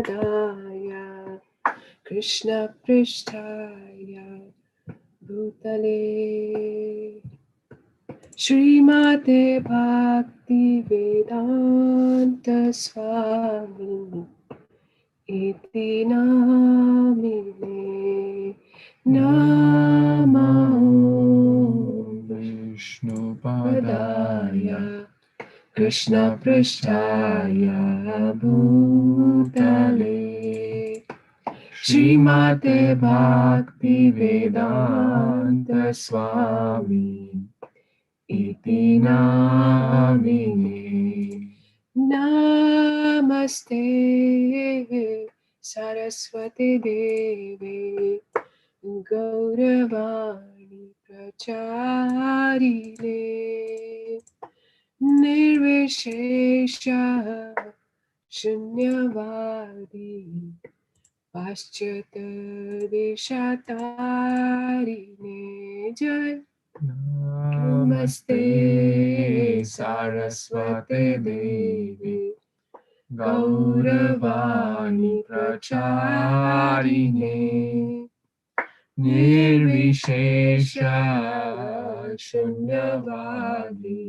Padaya Krishna Pristhaya Bhutale Srimate Bhakti Vedanta Swami Iti Namine Namo Vishnu Padaya Krishna Pristhaya Bhutale Srimate Bhakti Vedanta Swami Iti Namine Namaste Saraswati Devi Gauravani Pracharine Nirvishesha Shunyavadi Paschata Deshatarine Jai Namaste Saraswati Devi Gauravani Pracharine Nirvishesha Shunyavadi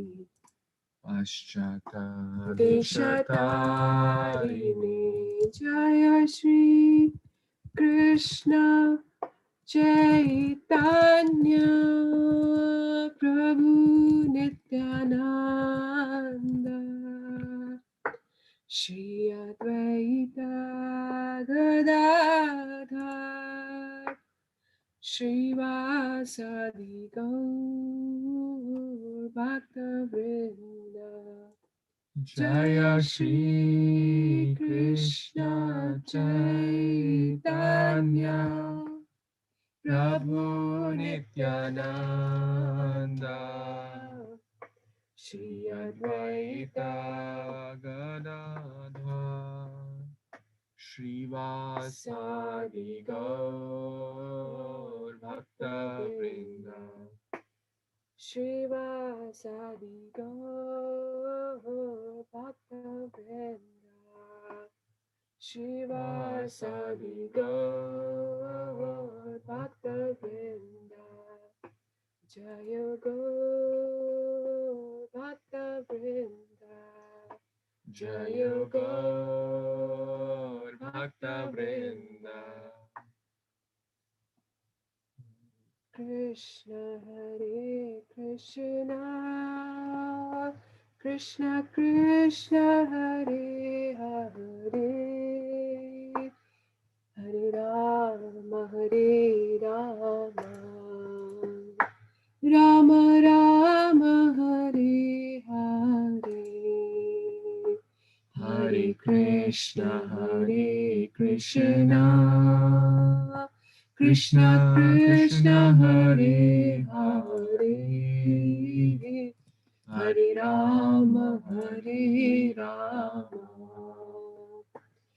Paschata Deshatarine Jaya Shri Krishna Chaitanya Prabhu Nityananda Shri Advaita Gadadhar Srivasadi Gaur Bhaktavrinda Jaya Shri Krishna Chaitanya Prabhu Nityananda Shri Advaita Gadadhar Srivasadi Gaur Bhakta Vrinda Srivasadi Gaur Bhaktavrinda Srivasadi Gaur Bhaktavrinda Jaya Gaur Bhaktavrinda Jaya Gaur Bhakta Vrinda Krishna Hare Krishna Krishna Krishna Hare Hare Hare Rama Hare Rama Rama Rama Hare Hare Hare Krishna Krishna Krishna Hare Hare Hare Rama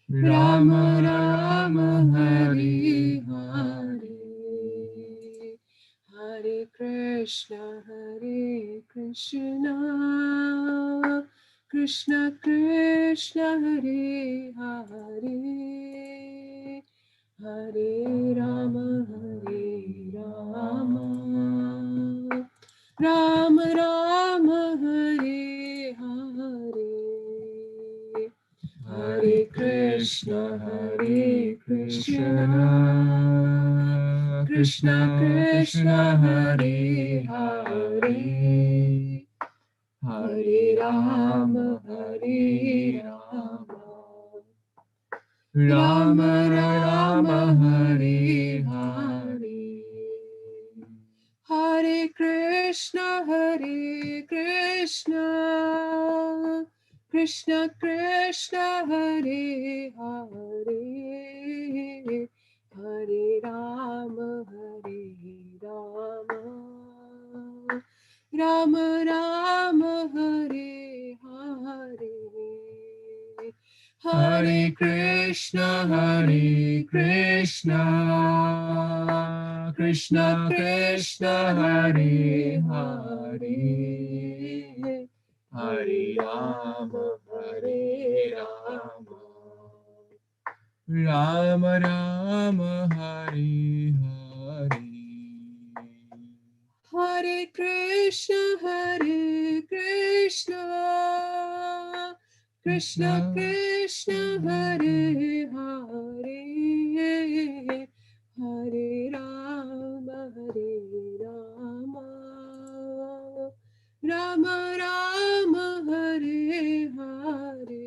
Rama Rama Hare Hare Hare Krishna Krishna Krishna Hare Hare Hare Rama Rama Rama Hare Hare Hare Krishna Krishna Krishna Hare Hare Hare Rama Rama Rama Hare Hare Hare Krishna Krishna Krishna Hare Hare Hare Rama Rama Rama Hare Hare Hare Krishna Krishna Krishna Hare Hare Hare Rama Rama Rama Hare Hare. Hare Krishna, Hare Krishna, Krishna Krishna, Hare Hare, Hare Rama, Hare Rama, Rama Rama, Hare Hare.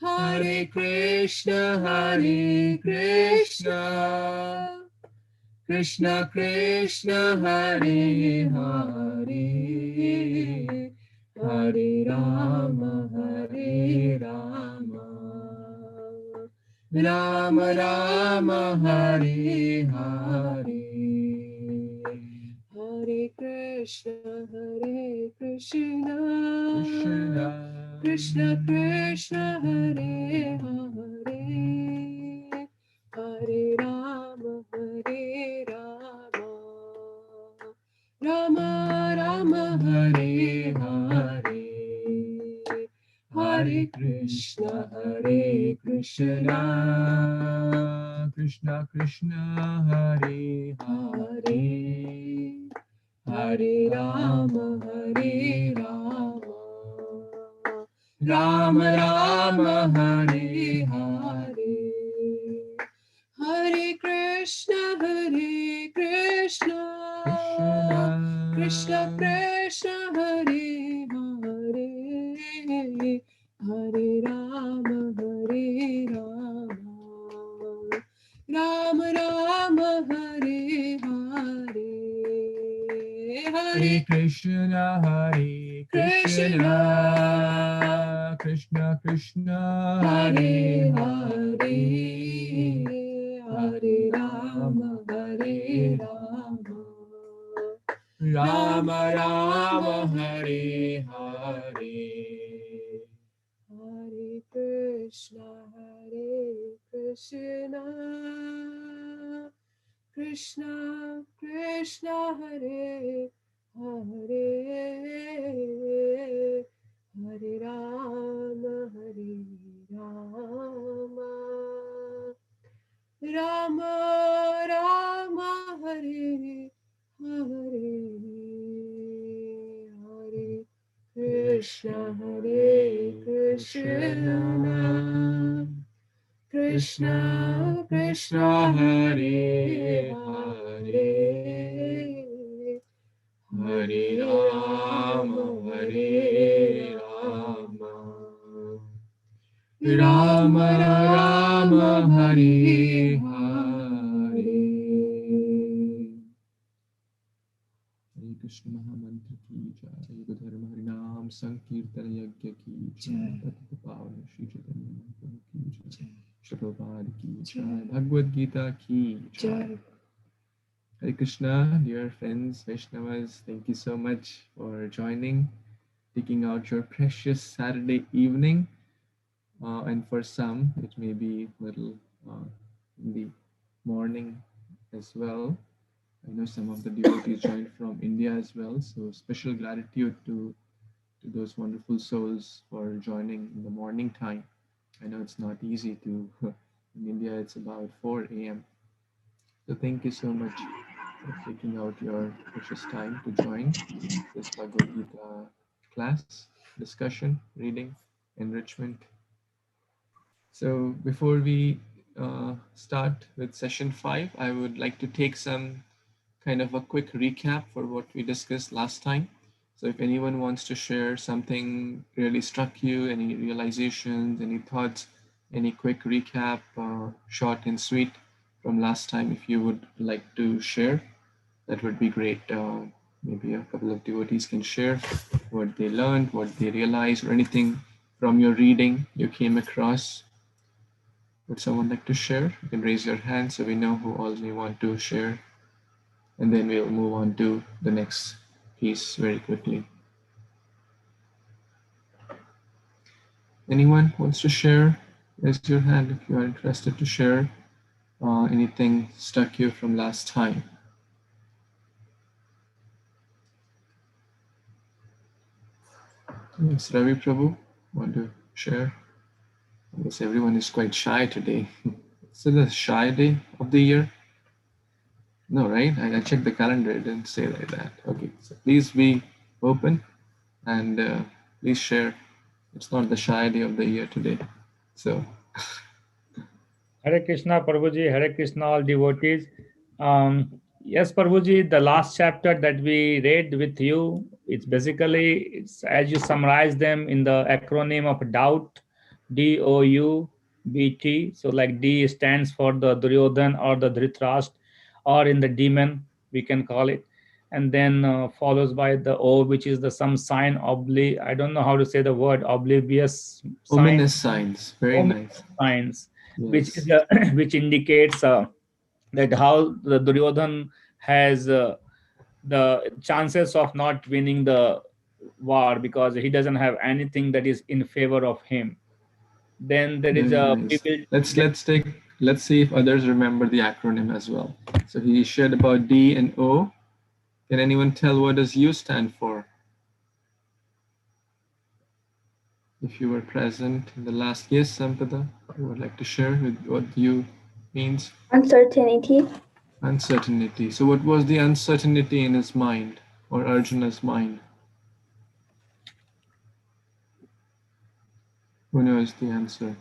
Hare Krishna, Hare Krishna, Krishna Krishna, Hare Hare, Hare Rama, Hare Rama, Rama Rama, Hare Hare. Hare Krishna, Hare Krishna, Krishna Krishna, Hare Hare, Hare Rama, Hare Rama, Rama Rama, Hare Hare. Hare Krishna, Hare Krishna, Krishna Krishna Hare Hare, Hare Rama, Hare Rama, Rama Rama, Hare Hare. Hare Krishna, Hare Krishna, Krishna Krishna, Hare Hare, Hare Rama, Hare Rama, Rama Rama, Hare Hare. Hare Krishna Hare Krishna, Krishna Krishna Hare Hare, Hare Rama, Hare Rama, Rama Rama, Hare Hare. Hare Krishna, Hare Krishna, Krishna Krishna, Hare Hare, Hare Rama, Hare Rama, Rama Rama, Hare Hare, Hare Krishna, Hare Krishna, Krishna Krishna, Hare Hare, Hare Rama, Hare Rama, Rama Rama, Hare Hare. Hare Krishna Mahamantra ki jai, Yuga Dharma Harinam Sankirtana Yajna ki jai, Patita Pavana Shri Chaitanya Mahaprabhu ki jai, Shri Prabhupada ki jai, Bhagavad Gita ki jai. Hare Krishna, dear friends, Vaishnavas, thank you so much for joining, taking out your precious Saturday evening. And for some, it may be a little in the morning as well. I know some of the devotees joined from India as well. So special gratitude to those wonderful souls for joining in the morning time. I know it's not easy to, in India, it's about 4 a.m. So thank you so much for taking out your precious time to join this Bhagavad Gita class, discussion, reading, enrichment. So before we start with session 5, I would like to take some kind of a quick recap for what we discussed last time. So if anyone wants to share something really struck you, any realizations, any thoughts, any quick recap, short and sweet from last time, if you would like to share, that would be great. Maybe a couple of devotees can share what they learned, what they realized, or anything from your reading you came across. Would someone like to share? You can raise your hand so we know who all may want to share. And then we'll move on to the next piece very quickly. Anyone wants to share? Raise your hand if you are interested to share anything stuck you from last time. Yes, Ravi Prabhu, want to share? I guess everyone is quite shy today. Is it a shy day of the year? No, right? I checked the calendar, it didn't say like that. Okay, so please be open and please share. It's not the shy day of the year today. So, Hare Krishna, Prabhuji, Hare Krishna, all devotees. Yes, Prabhuji, the last chapter that we read with you, it's basically, it's as you summarize them in the acronym of doubt, DOUBT. So, like D stands for the Duryodhan or the Dhritarashtra, or in the demon, we can call it. And then follows by the O, which is the some sign, I don't know how to say the word, oblivious sign, ominous signs. Very ominous nice. signs, which is Yes. which indicates that how the Duryodhan has the chances of not winning the war because he doesn't have anything that is in favor of him. Then there is Very a nice. Let's see if others remember the acronym as well. So he shared about D and O. Can anyone tell what does U stand for? If you were present in the last, yes, Sampada, you would like to share with what U means? Uncertainty. Uncertainty. So what was the uncertainty in his mind or Arjuna's mind? Who knows the answer?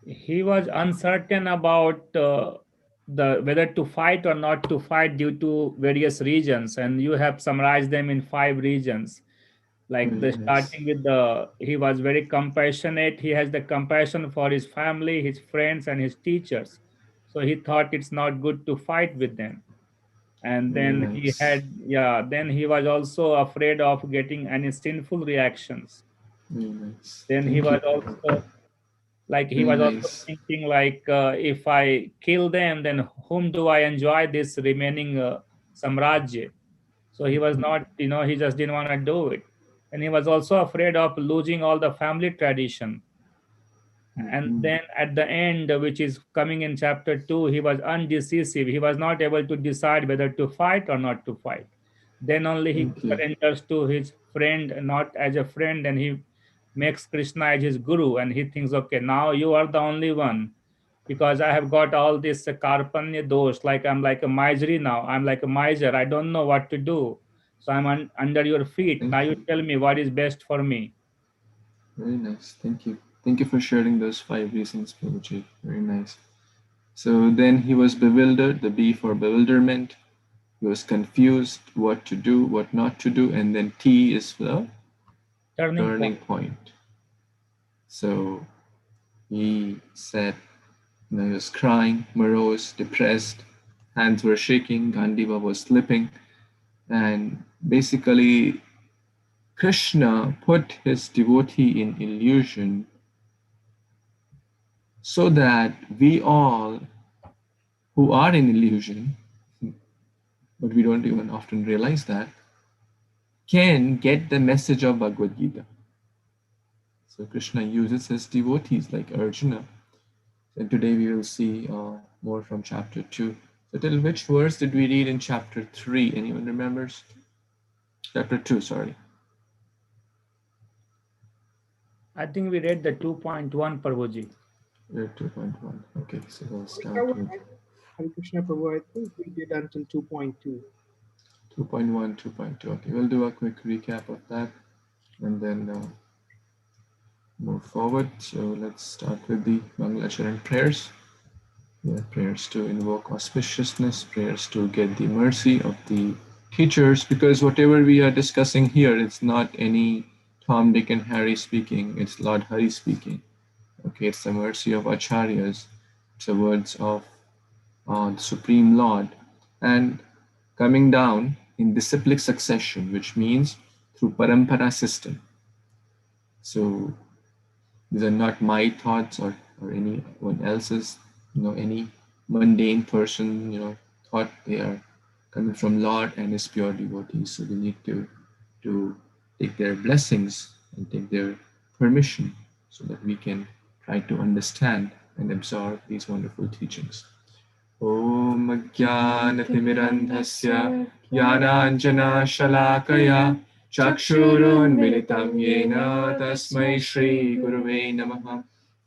he was uncertain about the whether to fight or not to fight due to various regions, and you have summarized them in 5 regions. Like Very the nice. starting with the he was very compassionate, he has the compassion for his family, his friends, and his teachers, so he thought it's not good to fight with them. And Very then he nice. had, yeah, then he was also afraid of getting any sinful reactions. Very nice. Then he Thank was you. also like he Very was also nice. thinking like if I kill them, then whom do I enjoy this remaining samrajya? So he was not, he just didn't want to do it. And he was also afraid of losing all the family tradition. And Mhm. then at the end, which is coming in chapter 2, he was undecisive. He was not able to decide whether to fight or not to fight. Then only he Thank you. surrenders to his friend, not as a friend, and he makes Krishna as his guru, and he thinks, okay, now you are the only one, because I have got all this karpanya dosh, like I'm like a misery now. I'm like a miser. I don't know what to do. So I'm under your feet. Now Thank you you. tell me what is best for me. Very nice. Thank you. Thank you for sharing those 5 reasons, Prabhuji. Very nice. So then he was bewildered, the B for bewilderment. He was confused what to do, what not to do, and then T is the Turning turning point. point. So he said, he was crying, morose, depressed, hands were shaking, Gandiva was slipping, and basically Krishna put his devotee in illusion so that we all who are in illusion, but we don't even often realize that, can get the message of Bhagavad Gita. So Krishna uses his devotees like Arjuna. And today we will see more from chapter 2. So till which verse did we read in chapter 3? Anyone remembers? Chapter 2, sorry. I think we read the 2.1, Prabhuji. 2.1. Okay, so we'll start Hare with Krishna Prabhu, I think we did until 2.2. 2.1, 2.2. Okay, we'll do a quick recap of that and then move forward. So let's start with the Mangalacharan prayers. Yeah, prayers to invoke auspiciousness, prayers to get the mercy of the teachers, because whatever we are discussing here, it's not any Tom, Dick, and Harry speaking, it's Lord Hari speaking. Okay, it's the mercy of Acharyas, it's the words of the Supreme Lord, and coming down in disciplic succession, which means through parampara system. So these are not my thoughts or anyone else's, any mundane person, thought. They are coming from Lord and his pure devotees. So we need to take their blessings and take their permission so that we can try to understand and absorb these wonderful teachings. Om Jnanatimirandhasya Jnananjana Shalakaya चक्षुरुन्मिलितं येन तस्मै श्रीगुरुवे नमः।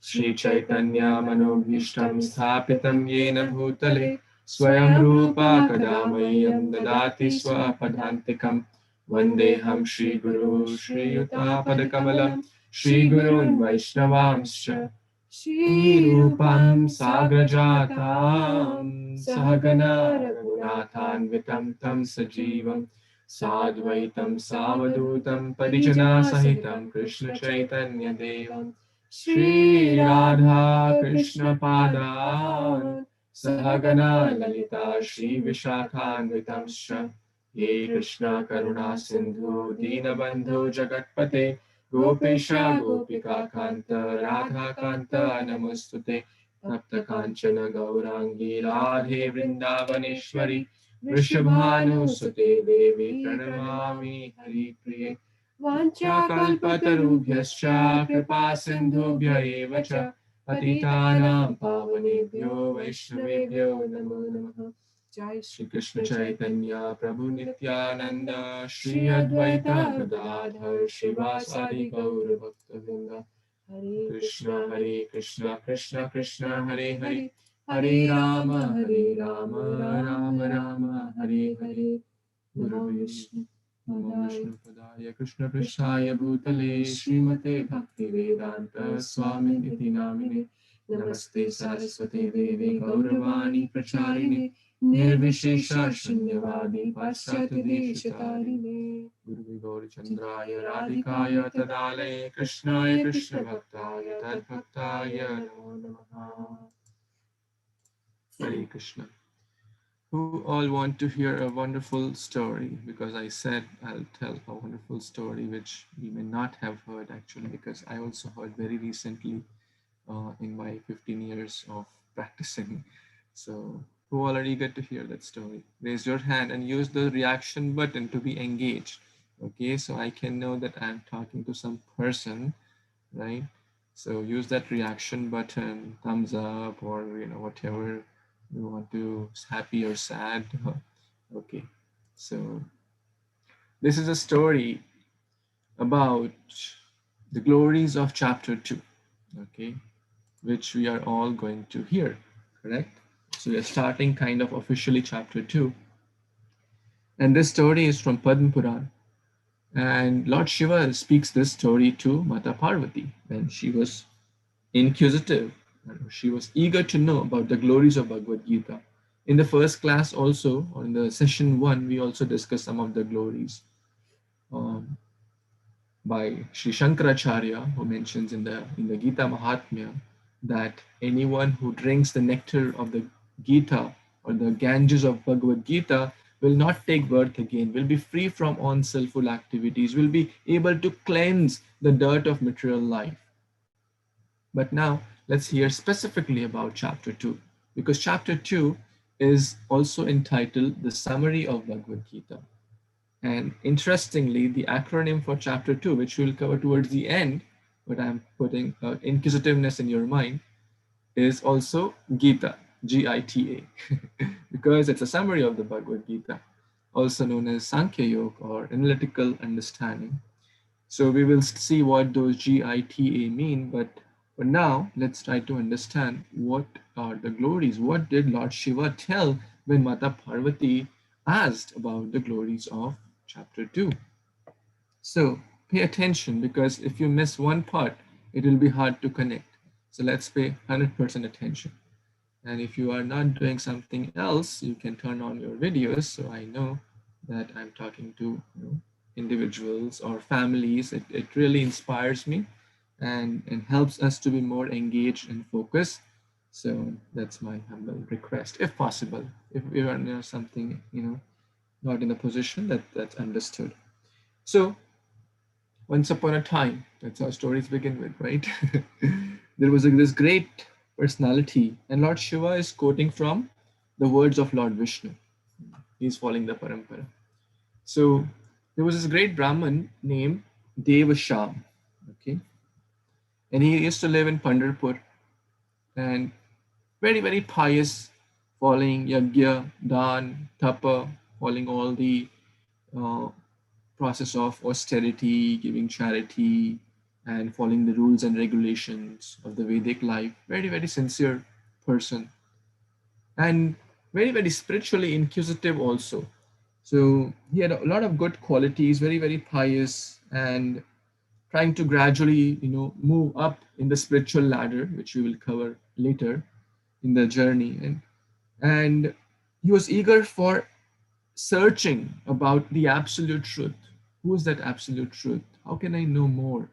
श्रीचैतन्यमनोभीष्टं स्थापितं येन भूतले स्वयं रूपा कदा मह्यं ददाति स्वपदान्तिकम्। वन्देऽहं श्रीगुरो श्रीयुतापदकमलं श्रीगुरून् वैष्णवांश्च श्रीरूपं साग्रजातां सहगना रघुनाथान्वितं तं सजीवं साद्वैतं सावधूतं परिजनसहितं कृष्णचैतन्यदेवं श्रीराधा कृष्णपादान् सहगना ललिता श्रीविशाखान्वितंश्च। हे कृष्ण करुणा सिन्धु दीनबन्धो जगत्पते गोपेश गोपिकान्त राधाकान्त नमोस्तुते। तप्तकाञ्चन गौराङ्गी राधे वृन्दावनेश्वरि वृषभानुसुते देवी प्रणमामि हरिप्रिये। वाञ्छाकल्पतरुभ्यश्च कृपा सिन्धुभ्य एव च पतितानां पावनेभ्यो वैष्णवेभ्यो नमो नमः। जय श्री कृष्ण चैतन्य प्रभु नित्यानंद श्री अद्वैत गदाधर श्रीवासादि गौर भक्तवृंद। हरे कृष्ण कृष्ण कृष्ण हरे हरे हरे राम राम राम हरे हरे। नमो विष्णुपदाय कृष्णपृष्ठाय भूतले श्रीमते भक्तिवेदान्त स्वामिनिति नामिने। नमस्ते सरस्वती देवी गौरवाणी प्रचारिणे निर्विशेष शून्यवादी पाश्चात्यदेशतारिणे। गुरुवे गौरचन्द्राय राधिकाय तदालये कृष्णाय कृष्णभक्ताय तद्भक्ताय नमो नमः। Hare Krishna. Who all want to hear a wonderful story? Because I said I'll tell a wonderful story which we may not have heard actually, because I also heard very recently in my 15 years of practicing. So who all are eager to hear that story? Raise your hand and use the reaction button to be engaged. Okay, so I can know that I'm talking to some person, right? So use that reaction button, thumbs up, or whatever you want to, happy or sad. Okay, so this is a story about the glories of chapter 2. Okay, which we are all going to hear, correct? So we are starting kind of officially chapter 2. And this story is from Padma Puran. And Lord Shiva speaks this story to Mata Parvati when she was inquisitive. She was eager to know about the glories of Bhagavad-Gita. In the first class also, or in the session 1, we also discussed some of the glories by Sri Shankaracharya, who mentions in the Gita Mahatmya that anyone who drinks the nectar of the Gita or the Ganges of Bhagavad Gita will not take birth again, will be free from unskillful activities, will be able to cleanse the dirt of material life. But now let's hear specifically about chapter 2, because chapter 2 is also entitled the Summary of Bhagavad Gita. And interestingly, the acronym for chapter 2, which we'll cover towards the end, but I'm putting inquisitiveness in your mind, is also Gita, Gita, because it's a summary of the Bhagavad Gita, also known as Sankhya Yoga or analytical understanding. So we will see what those Gita mean, but for now, let's try to understand what are the glories. What did Lord Shiva tell when Mata Parvati asked about the glories of chapter 2? So pay attention, because if you miss one part, it will be hard to connect. So let's pay 100% attention. And if you are not doing something else, you can turn on your videos so I know that I'm talking to individuals or families. It really inspires me and helps us to be more engaged and focused. So that's my humble request, if possible. If we are something, not in a position, that's understood. So once upon a time, that's how stories begin with, right? There was this great personality, and Lord Shiva is quoting from the words of Lord Vishnu. He's following the parampara. So there was this great Brahmin named Devasham, okay? And he used to live in Pandharpur, and very, very pious, following yajna, dan, tapa, following all the process of austerity, giving charity, and following the rules and regulations of the Vedic life. Very, very sincere person, and very, very spiritually inquisitive also. So he had a lot of good qualities, very, very pious, and trying to gradually, move up in the spiritual ladder, which we will cover later in the journey. And he was eager for searching about the absolute truth. Who is that absolute truth? How can I know more?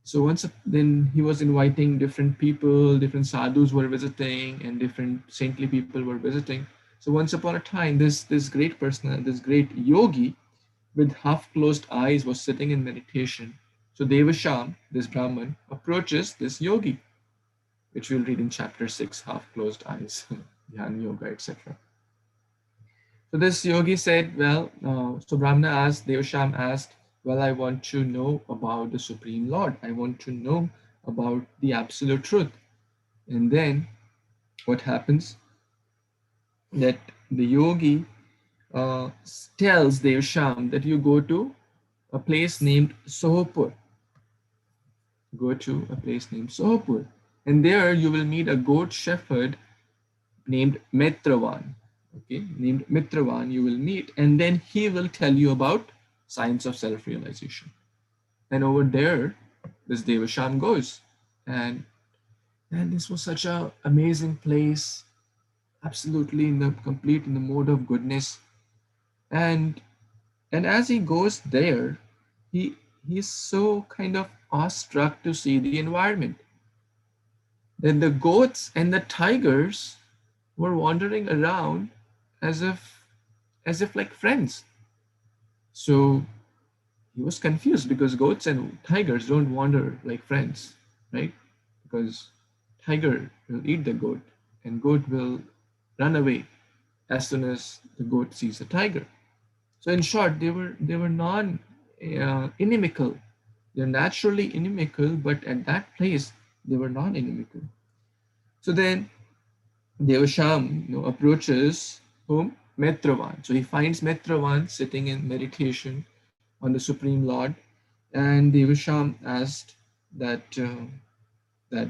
So then he was inviting different people, different sadhus were visiting, and different saintly people were visiting. So once upon a time, this great person, this great yogi with half closed eyes was sitting in meditation. So Devasham, this Brahman, approaches this yogi, which we'll read in chapter 6, half closed eyes, Dhyan Yoga, etc. So this yogi said, so Brahmana asked, Devasham asked, well, I want to know about the Supreme Lord. I want to know about the absolute truth. And then what happens? That the yogi tells Devasham that you go to a place named Sohapur. Go to a place named Sohapur. And there you will meet a goat shepherd named Mitravan. Okay, named Mitravan you will meet, and then he will tell you about science of self-realization. And over there, this Devasham goes. And this was such an amazing place, absolutely in the mode of goodness. And as he goes there, he's so kind of awestruck to see the environment. Then the goats and the tigers were wandering around as if like friends. So he was confused because goats and tigers don't wander like friends, right? Because tiger will eat the goat and goat will run away as soon as the goat sees a tiger. So in short, they were non inimical. They're naturally inimical, but at that place they were non-inimical. So then Devasham, approaches whom? Mitravan. So he finds Mitravan sitting in meditation on the Supreme Lord, and Devasham asked that that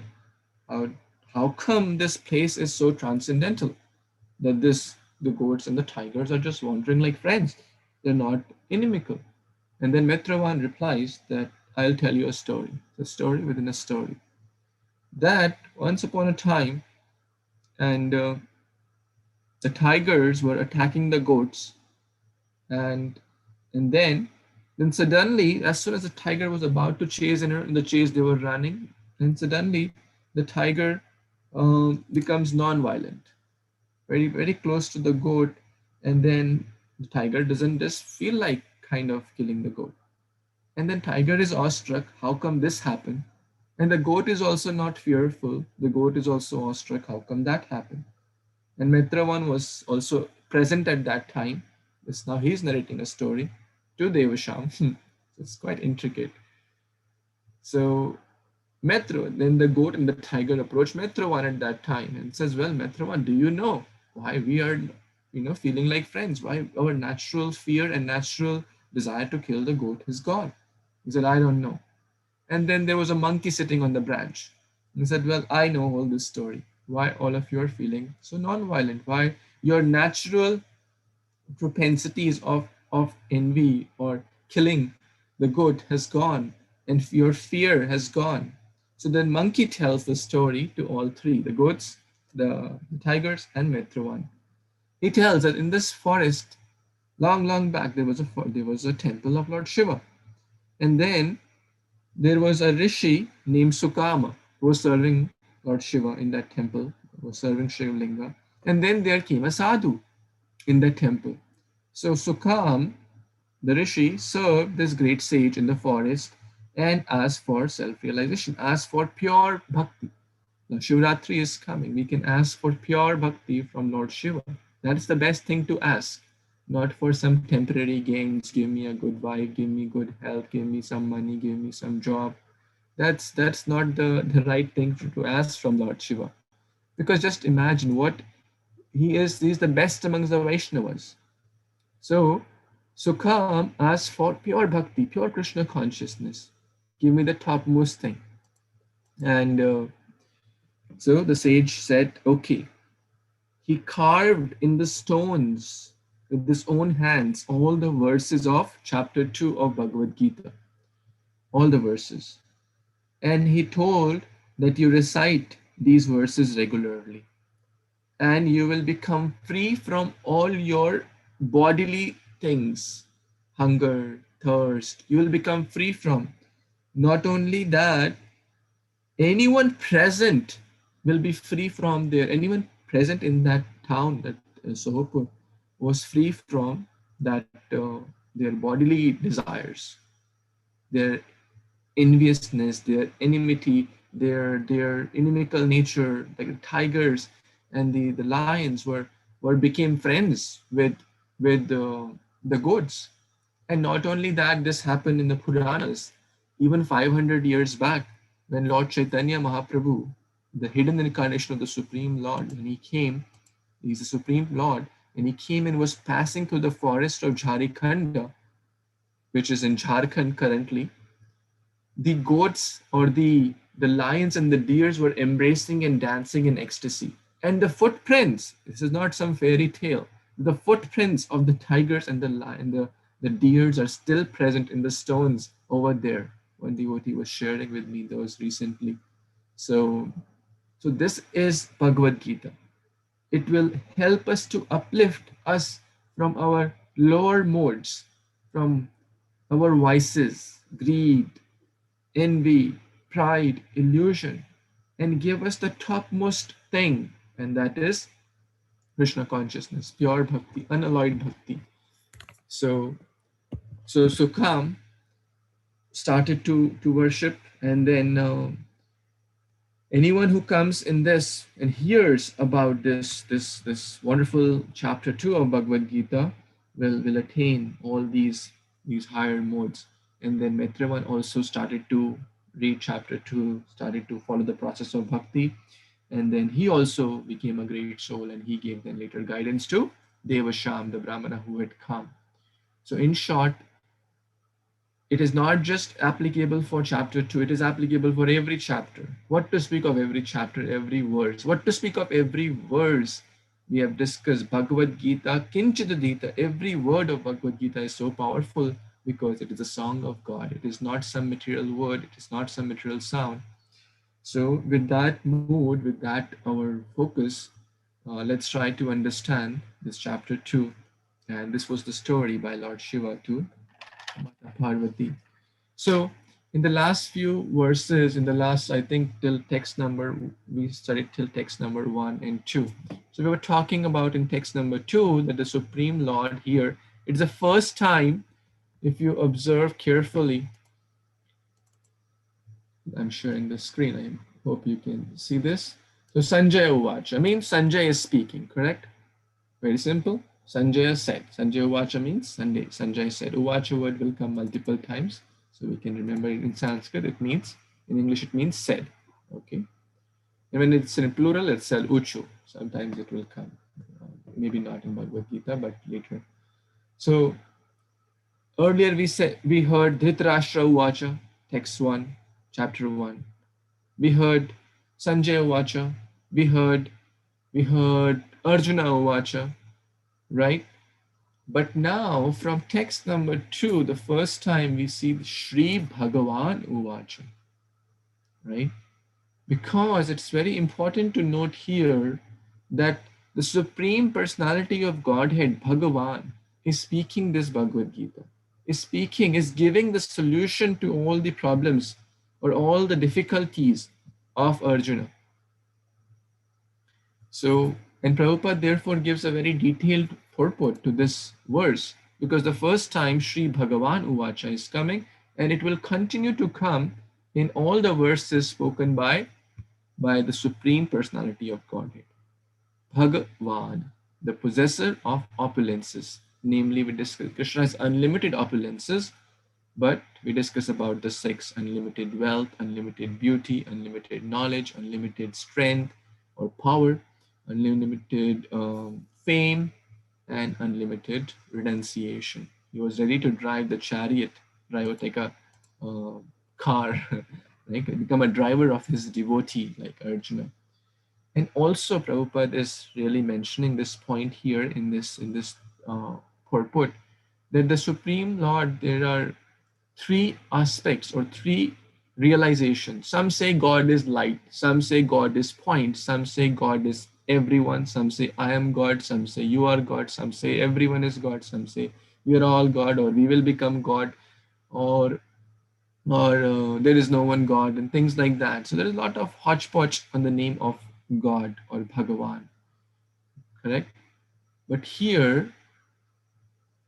how come this place is so transcendental, that the goats and the tigers are just wandering like friends, they're not inimical. And then Mitravan replies that I'll tell you a story, a story within a story. That once upon a time, and the tigers were attacking the goats, and then suddenly, as soon as the tiger was about to chase in the chase they were running, and suddenly the tiger becomes non-violent, very, very close to the goat, and then the tiger doesn't just feel like kind of killing the goat. And then tiger is awestruck, how come this happened? And the goat is also not fearful. The goat is also awestruck, how come that happened? And Mitravan was also present at that time. Now he's narrating a story to Devasham. It's quite intricate. So then the goat and the tiger approach Mitravan at that time and says, well, Mitravan, do you know why we are, feeling like friends? Why our natural fear and natural desire to kill the goat is gone? He said, I don't know. And then there was a monkey sitting on the branch. He said, well, I know all this story. Why all of you are feeling so non-violent? Why your natural propensities of envy or killing the goat has gone, and your fear has gone. So then monkey tells the story to all three, the goats, the tigers, and Mitravan. He tells that in this forest, long, long back, there was a temple of Lord Shiva. And then there was a rishi named Sukama who was serving Lord Shiva in that temple, was serving Shiva Linga. And then there came a sadhu in that temple. So Sukam, the rishi, served this great sage in the forest and asked for self-realization, asked for pure bhakti. Now Shivratri is coming. We can ask for pure bhakti from Lord Shiva. That's the best thing to ask, not for some temporary gains. Give me a good wife, give me good health, give me some money, give me some job. That's not the right thing to ask from Lord Shiva. Because just imagine he's the best amongst the Vaishnavas. So So come, ask for pure bhakti, pure Krishna consciousness. Give me the topmost thing. And so the sage said, okay. He carved in the stones with his own hands all the verses of chapter 2 of Bhagavad Gita, all the verses. And he told that you recite these verses regularly and you will become free from all your bodily things, hunger, thirst. You will become free from. Not only that, anyone present will be free from there. Anyone present in that town, that Sohopur, was free from that their bodily desires, their enviousness, their enmity, their inimical nature. Like the tigers and the lions were became friends with the goats. And not only that, this happened in the Puranas, even 500 years back, when Lord Chaitanya Mahaprabhu, the hidden incarnation of the Supreme Lord, when he came, he's the Supreme Lord, and he came and was passing through the forest of Jharikhanda, which is in Jharkhand currently. The goats or the lions and the deers were embracing and dancing in ecstasy. And the footprints, this is not some fairy tale, the footprints of the tigers and the deers are still present in the stones over there. One devotee was sharing with me those recently. So, so this is Bhagavad Gita. It will help us to uplift us from our lower modes, from our vices, greed, envy, pride, illusion, and give us the topmost thing, and that is Krishna consciousness, pure bhakti, unalloyed bhakti. So, so Kam started to worship, and then anyone who comes in this and hears about this wonderful chapter 2 of Bhagavad Gita will attain all these higher modes. And then Maitravan also started to read chapter 2, started to follow the process of bhakti, and then he also became a great soul, and he gave then later guidance to Devasham, the Brahmana who had come. So in short, it is not just applicable for chapter 2, it is applicable for every chapter. What to speak of every chapter, every verse? What to speak of every verse? We have discussed Bhagavad Gita, Kinchidadita. Every word of Bhagavad Gita is so powerful because it is a song of God. It is not some material word, it is not some material sound. So, with that mood, with that our focus, let's try to understand this chapter 2. And this was the story by Lord Shiva to Mata Parvati. So in the last few verses, in the last, I think till text number, we studied till text number 1 and 2. So we were talking about in text number 2 that the Supreme Lord here, it's the first time, if you observe carefully, I'm sharing the screen, I hope you can see this. So Sanjay Uvacha means Sanjay is speaking, correct? Very simple. Sanjay said. Sanjay Uvacha means Sanjay said. Uvacha word will come multiple times. So we can remember it in Sanskrit, it means, in English, it means said. Okay. And when it's in plural, it's said uchu. Sometimes it will come. Maybe not in Bhagavad Gita, but later. So earlier we heard Dhritarashtra Uvacha, text 1, chapter 1. We heard Sanjay Uvacha. We heard Arjuna Uvacha, right? But now from text number 2, the first time we see Sri Bhagavan Uvacha, right? Because it's very important to note here that the Supreme Personality of Godhead, Bhagavan, is speaking this Bhagavad Gita, is giving the solution to all the problems or all the difficulties of Arjuna. So, and Prabhupada therefore gives a very detailed purport to this verse because the first time Sri Bhagavan Uvacha is coming and it will continue to come in all the verses spoken by the Supreme Personality of Godhead. Bhagavan, the possessor of opulences. Namely, we discuss Krishna has unlimited opulences, but we discuss about the six: unlimited wealth, unlimited beauty, unlimited knowledge, unlimited strength or power, unlimited fame, and unlimited renunciation. He was ready to drive the chariot, drive take a car, right? Become a driver of his devotee like Arjuna. And also Prabhupada is really mentioning this point here in this purport, that the Supreme Lord, there are three aspects or three realizations. Some say God is light, some say God is point, some say God is everyone, some say I am God, some say you are God, some say everyone is God, some say we are all God or we will become God, or there is no one God, and things like that. So there is a lot of hodgepodge on the name of God or Bhagavan, correct? But here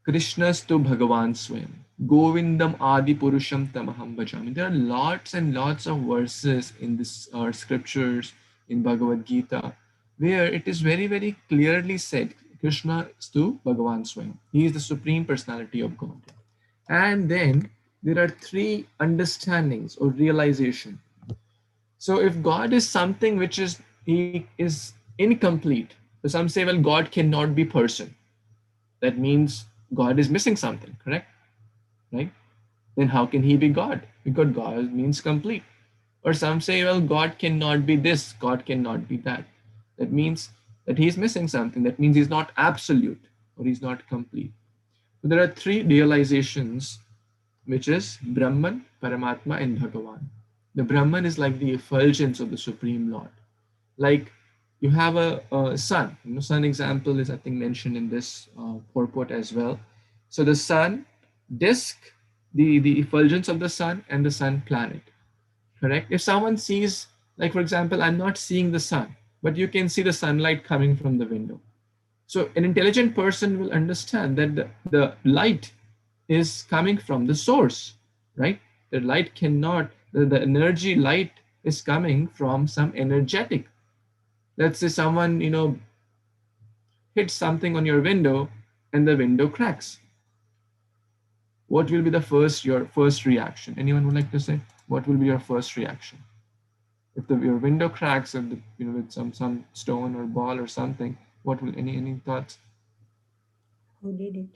Krishna's to Bhagavan Swayam. Govindam Adi Purusham Tamaham Bhajami. There are lots and lots of verses in this scriptures in Bhagavad Gita where it is very, very clearly said Krishna is to Bhagavan Swayam. He is the supreme personality of God. And then there are three understandings or realization. So if God is something which is he is incomplete, so some say, well, God cannot be person. That means God is missing something, correct? Right? Then how can he be God? Because God means complete. Or some say, well, God cannot be this, God cannot be that. That means that he's missing something. That means he's not absolute or he's not complete. So there are three realizations, which is Brahman, Paramatma, and Bhagavan. The Brahman is like the effulgence of the Supreme Lord. Like you have a sun. Sun example is I think mentioned in this purport as well. So the sun disk, the effulgence of the sun and the sun planet, correct? If someone sees, like for example, I'm not seeing the sun, but you can see the sunlight coming from the window. So an intelligent person will understand that the light is coming from the source, right? The light cannot, the energy light is coming from some energetic. Let's say someone hits something on your window and the window cracks. What will be your first reaction? Anyone would like to say what will be your first reaction if your window cracks with some stone or ball or something? What will any thoughts? Who did it?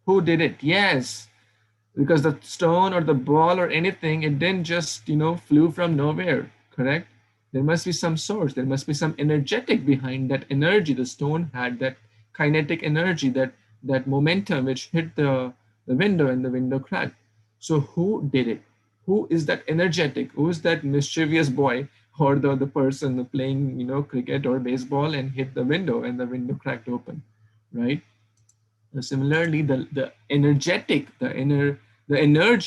Who did it? Yes, because the stone or the ball or anything, it didn't just flew from nowhere, correct? There must be some source, there must be some energetic behind that energy. The stone had that kinetic energy, that momentum which hit the window and the window cracked. So who did it? Who is that energetic? Who is that mischievous boy or the person playing cricket or baseball and hit the window and the window cracked open, right? Similarly, the energy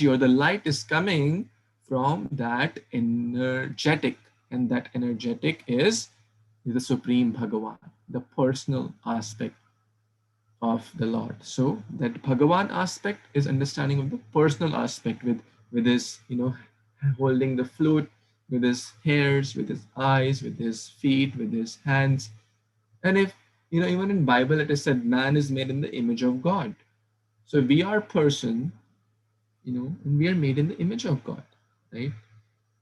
or the light is coming from that energetic, and that energetic is the Supreme Bhagavan, the personal aspect of the Lord. So that Bhagavan aspect is understanding of the personal aspect with his holding the flute, with his hairs, with his eyes, with his feet, with his hands. And if even in Bible it is said man is made in the image of God. So we are person, and we are made in the image of God, right?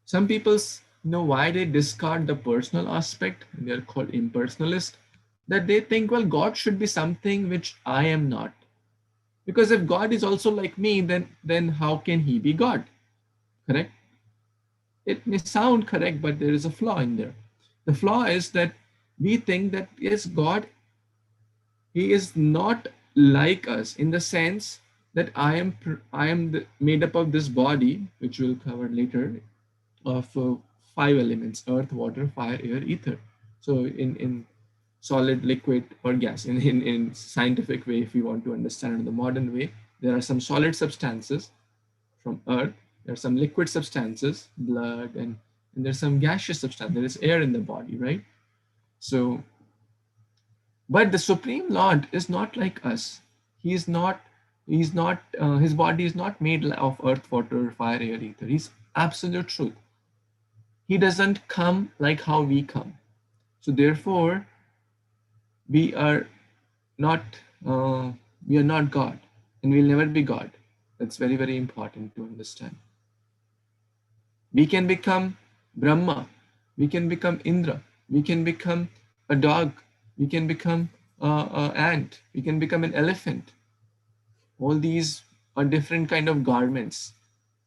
Some people why they discard the personal aspect, and they are called impersonalist, that they think, well, God should be something which I am not. Because if God is also like me, then how can he be God? Correct? It may sound correct, but there is a flaw in there. The flaw is that we think that yes, God, he is not like us in the sense that I am made up of this body, which we'll cover later, of five elements: earth, water, fire, air, ether. So in solid, liquid, or gas, in scientific way, if you want to understand in the modern way, there are some solid substances from earth, there are some liquid substances, blood, and there's some gaseous substance, there is air in the body, right? So but the Supreme Lord is not like us. He is not, his body is not made of earth, water, fire, air, ether. He's absolute truth. He doesn't come like how we come. So therefore, we are not, we are not God, and we'll never be God. That's very, very important to understand. We can become Brahma, we can become Indra, we can become a dog, we can become an ant, we can become an elephant. all these are different kind of garments.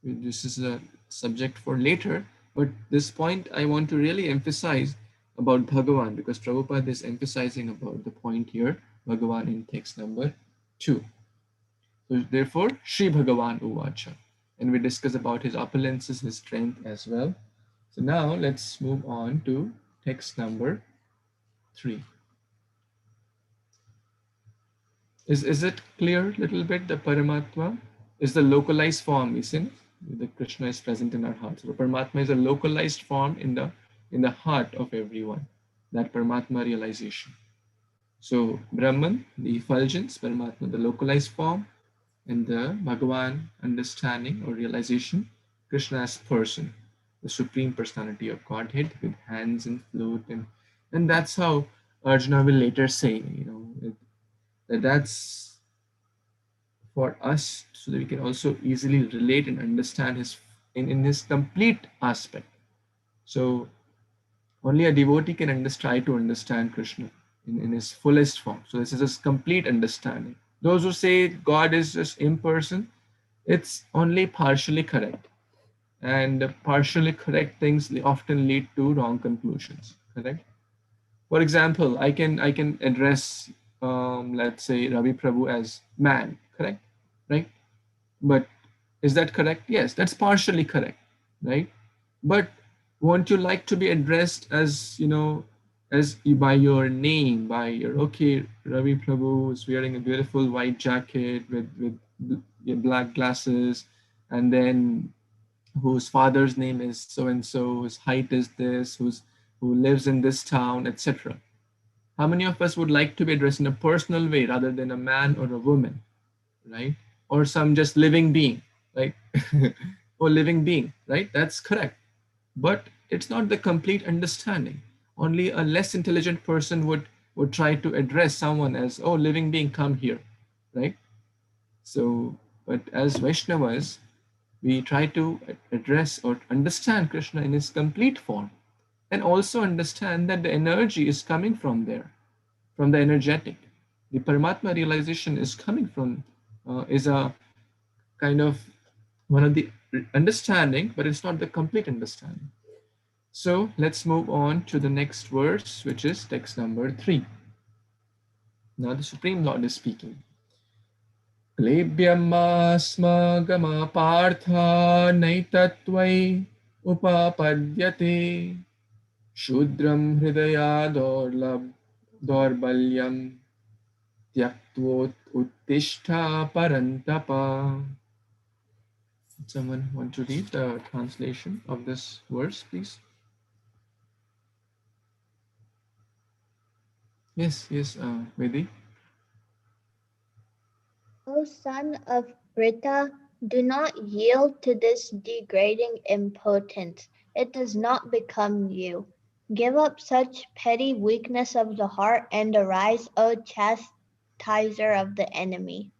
This is a subject for later, but this point I want to really emphasize about Bhagavan, because Prabhupada is emphasizing about the point here, Bhagavan, in text number 2. So therefore, Sri Bhagavan Uvacha. And we discuss about his opulences, his strength as well. So now let's move on to text number 3. Is it clear a little bit? The Paramatma is the localized form, isn't it? The Krishna is present in our hearts. So Paramatma is a localized form in the heart of everyone. That Paramatma realization. So Brahman, the effulgence, Paramatma, the localized form, and the Bhagavan understanding or realization, Krishna as person, the supreme personality of Godhead with hands and flute, and that's how Arjuna will later say, that's for us, so that we can also easily relate and understand his in his complete aspect. So only a devotee can try to understand Krishna in his fullest form. So this is his complete understanding. Those who say God is just impersonal, it's only partially correct. And partially correct things often lead to wrong conclusions. Correct? For example, I can address let's say Ravi Prabhu as man. Correct? Right? But is that correct? Yes, that's partially correct, right? But won't you like to be addressed as, as by your name, by your, okay, Ravi Prabhu is wearing a beautiful white jacket with black glasses, and then whose father's name is so and so, whose height is this, who lives in this town, etc. How many of us would like to be addressed in a personal way rather than a man or a woman, right? Or some just living being, right? Or living being, right? That's correct. But it's not the complete understanding. Only a less intelligent person would try to address someone as, oh, living being, come here, right? So, but as Vaishnavas, we try to address or understand Krishna in his complete form, and also understand that the energy is coming from there, from the energetic. The Paramatma realization is coming from, is a kind of one of the understanding, but it's not the complete understanding. So let's move on to the next verse, which is text number 3. Now the Supreme Lord is speaking. Klebhyam partha naitattvai upapadyate shudram hridaya dorbalyam Tyaktvot uttishta parantapa. Someone want to read the translation of this verse, please? Yes, Vedi. O son of Pritha, do not yield to this degrading impotence. It does not become you. Give up such petty weakness of the heart and arise, O chastiser of the enemy.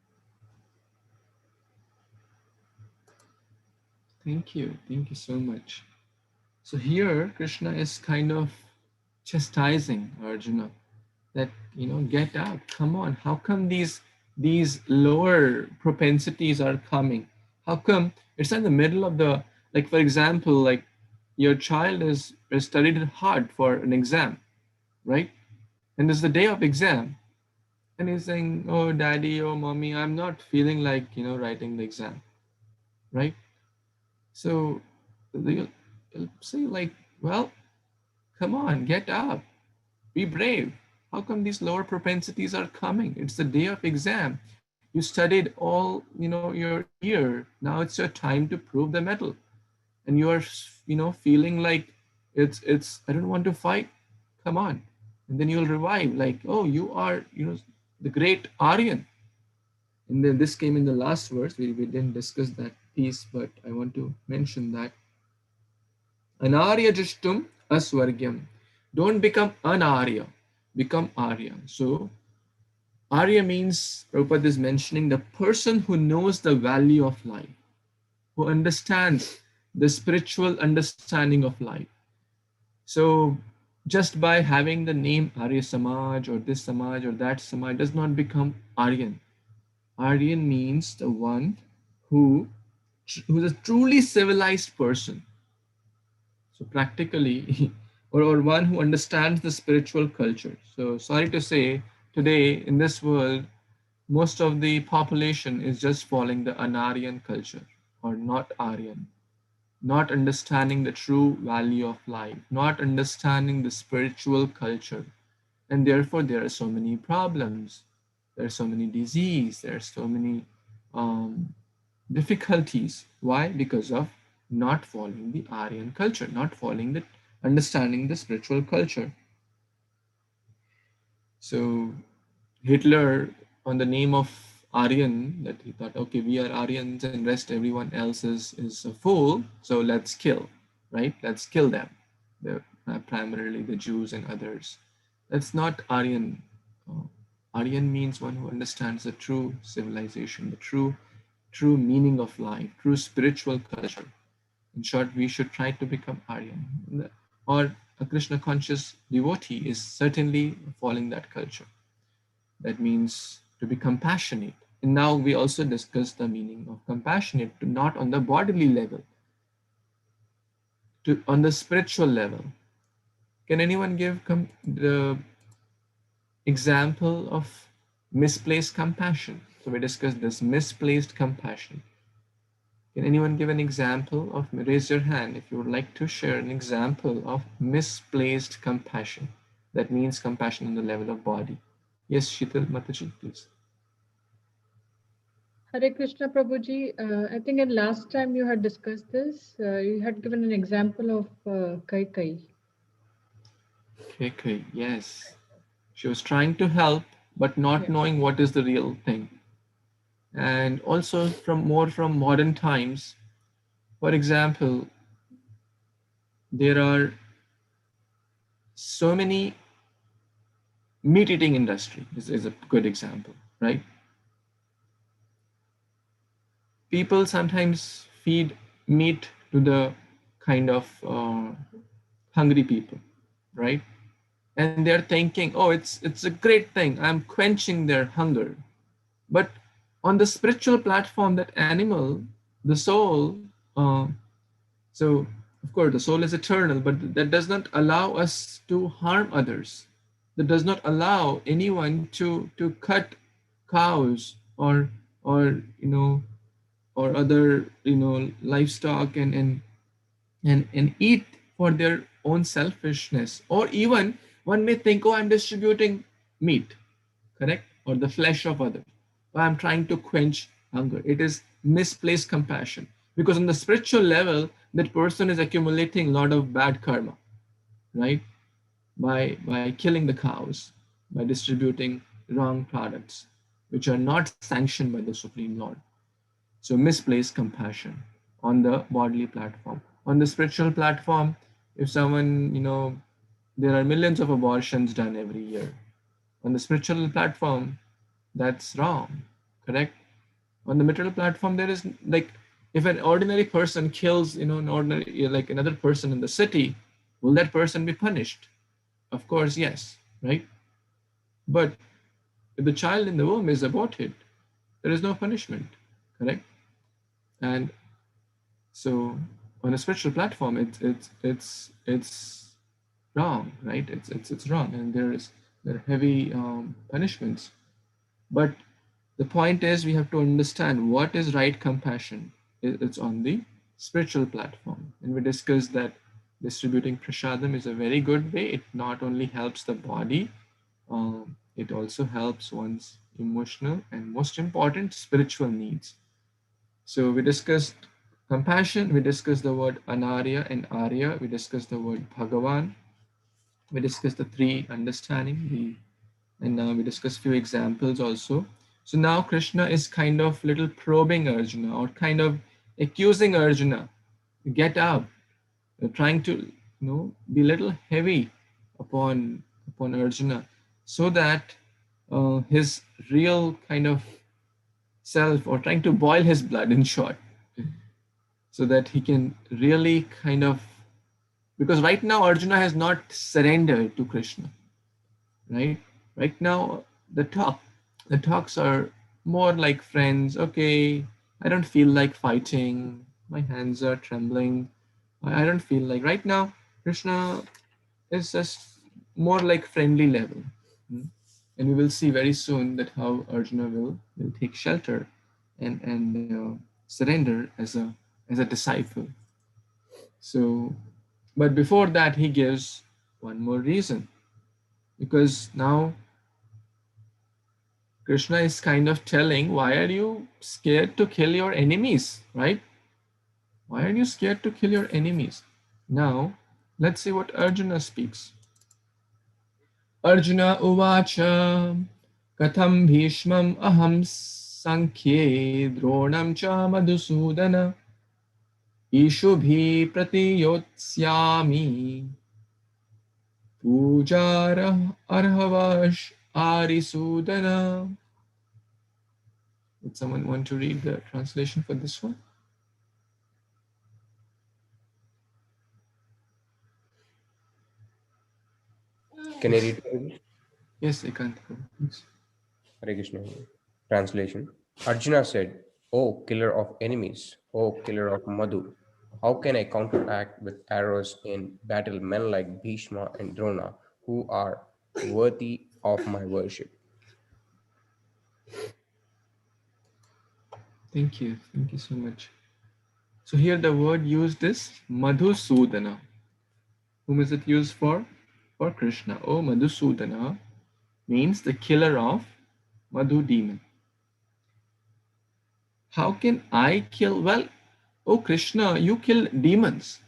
Thank you so much. So here Krishna is kind of chastising Arjuna that, get up, come on. How come these lower propensities are coming? How come it's in the middle of the, like, for example, like your child is studied hard for an exam, right? And it's the day of exam, and he's saying, oh daddy, oh mommy, I'm not feeling like writing the exam, right? So you'll say like, well, come on, get up, be brave. How come these lower propensities are coming? It's the day of exam. You studied all your year. Now it's your time to prove the medal, and you are feeling like it's I don't want to fight. Come on. And then you'll revive like, oh, you are the great Aryan. And then this came in the last verse. We didn't discuss that piece, but I want to mention that anarya jishtum aswargyam. Don't become anarya, become arya. So arya means, Prabhupada is mentioning, the person who knows the value of life, who understands the spiritual understanding of life. So just by having the name Arya Samaj or this Samaj or that Samaj does not become Aryan. Aryan means the one who's a truly civilized person. So practically, or one who understands the spiritual culture. So sorry to say, today in this world, most of the population is just following the Anaryan culture or not Aryan, not understanding the true value of life, not understanding the spiritual culture. And therefore, there are so many problems, there are so many disease, there are so many um, difficulties. Why? Because of not following the Aryan culture, not following the understanding the spiritual culture. So Hitler, on the name of Aryan, that he thought, okay, we are Aryans and rest everyone else is a fool, so let's kill, right? Let's kill them. They're primarily the Jews and others. That's not Aryan. Uh, Aryan means one who understands the true civilization, the true meaning of life, true spiritual culture. In short, we should try to become Aryan. Or a Krishna conscious devotee is certainly following that culture. That means to be compassionate. And now we also discuss the meaning of compassionate, to not on the bodily level, to on the spiritual level. Can anyone give the example of misplaced compassion? So we discussed this misplaced compassion. Can anyone give an example of, raise your hand if you would like to share an example of misplaced compassion? That means compassion on the level of body. Yes, Shital Mataji, please. Hare Krishna Prabhuji, I think in last time you had discussed this, you had given an example of Kai. Okay, yes. She was trying to help, but not knowing what is the real thing. And also from modern times, for example, there are so many meat eating industry is a good example, right? People sometimes feed meat to the kind of hungry people, right? And they're thinking, oh, it's a great thing. I'm quenching their hunger. But on the spiritual platform, that animal, the soul, so of course the soul is eternal, but that does not allow us to harm others. That does not allow anyone to cut cows or or other livestock and eat for their own selfishness. Or even one may think, oh, I'm distributing meat, correct, or the flesh of others, or I'm trying to quench hunger. It is misplaced compassion, because on the spiritual level that person is accumulating a lot of bad karma, right, by killing the cows, by distributing wrong products which are not sanctioned by the Supreme Lord. So misplaced compassion on the bodily platform. On the spiritual platform, if someone, there are millions of abortions done every year. On the spiritual platform, that's wrong, correct? On the material platform, there is like, if an ordinary person kills, an ordinary, like another person in the city, will that person be punished? Of course, yes, right? But if the child in the womb is aborted, there is no punishment, correct? And so on a spiritual platform, it's wrong, right? It's wrong, and there are heavy punishments. But the point is, we have to understand what is right compassion. It's on the spiritual platform, and we discussed that distributing prasadam is a very good way. It not only helps the body, it also helps one's emotional and, most important, spiritual needs. So we discussed compassion, we discussed the word anarya and arya, we discussed the word Bhagavan, we discussed the three understanding, and now we discussed few examples also. So now Krishna is kind of little probing Arjuna, or kind of accusing Arjuna, get up, trying to be a little heavy upon Arjuna, so that his real kind of self, or trying to boil his blood in short, so that he can really kind of, because right now Arjuna has not surrendered to Krishna, right? Right now the talks are more like friends. Okay, I don't feel like fighting. My hands are trembling. I don't feel like right now. Krishna is just more like friendly level. Hmm? And we will see very soon that how Arjuna will take shelter and surrender as a disciple. So, but before that, he gives one more reason, because now Krishna is kind of telling, why are you scared to kill your enemies, right? Why are you scared to kill your enemies? Now, let's see what Arjuna speaks. Arjuna uvacha katham bhishmam aham sankhye dronam cha madhusudana ishubhi pratiyotsami pujar arhavash arisudana. Would someone want to read the translation for this one? Can I read it? Yes, Ekant, please. Hare Krishna. Translation. Arjuna said, O killer of enemies, O killer of Madhu, how can I counteract with arrows in battle men like Bhishma and Drona who are worthy of my worship? Thank you. Thank you so much. So here the word used is Madhusudana. Whom is it used for? For Krishna. Oh, Madhusudana means the killer of Madhu demon. How can I kill? Well, oh Krishna, you kill demons.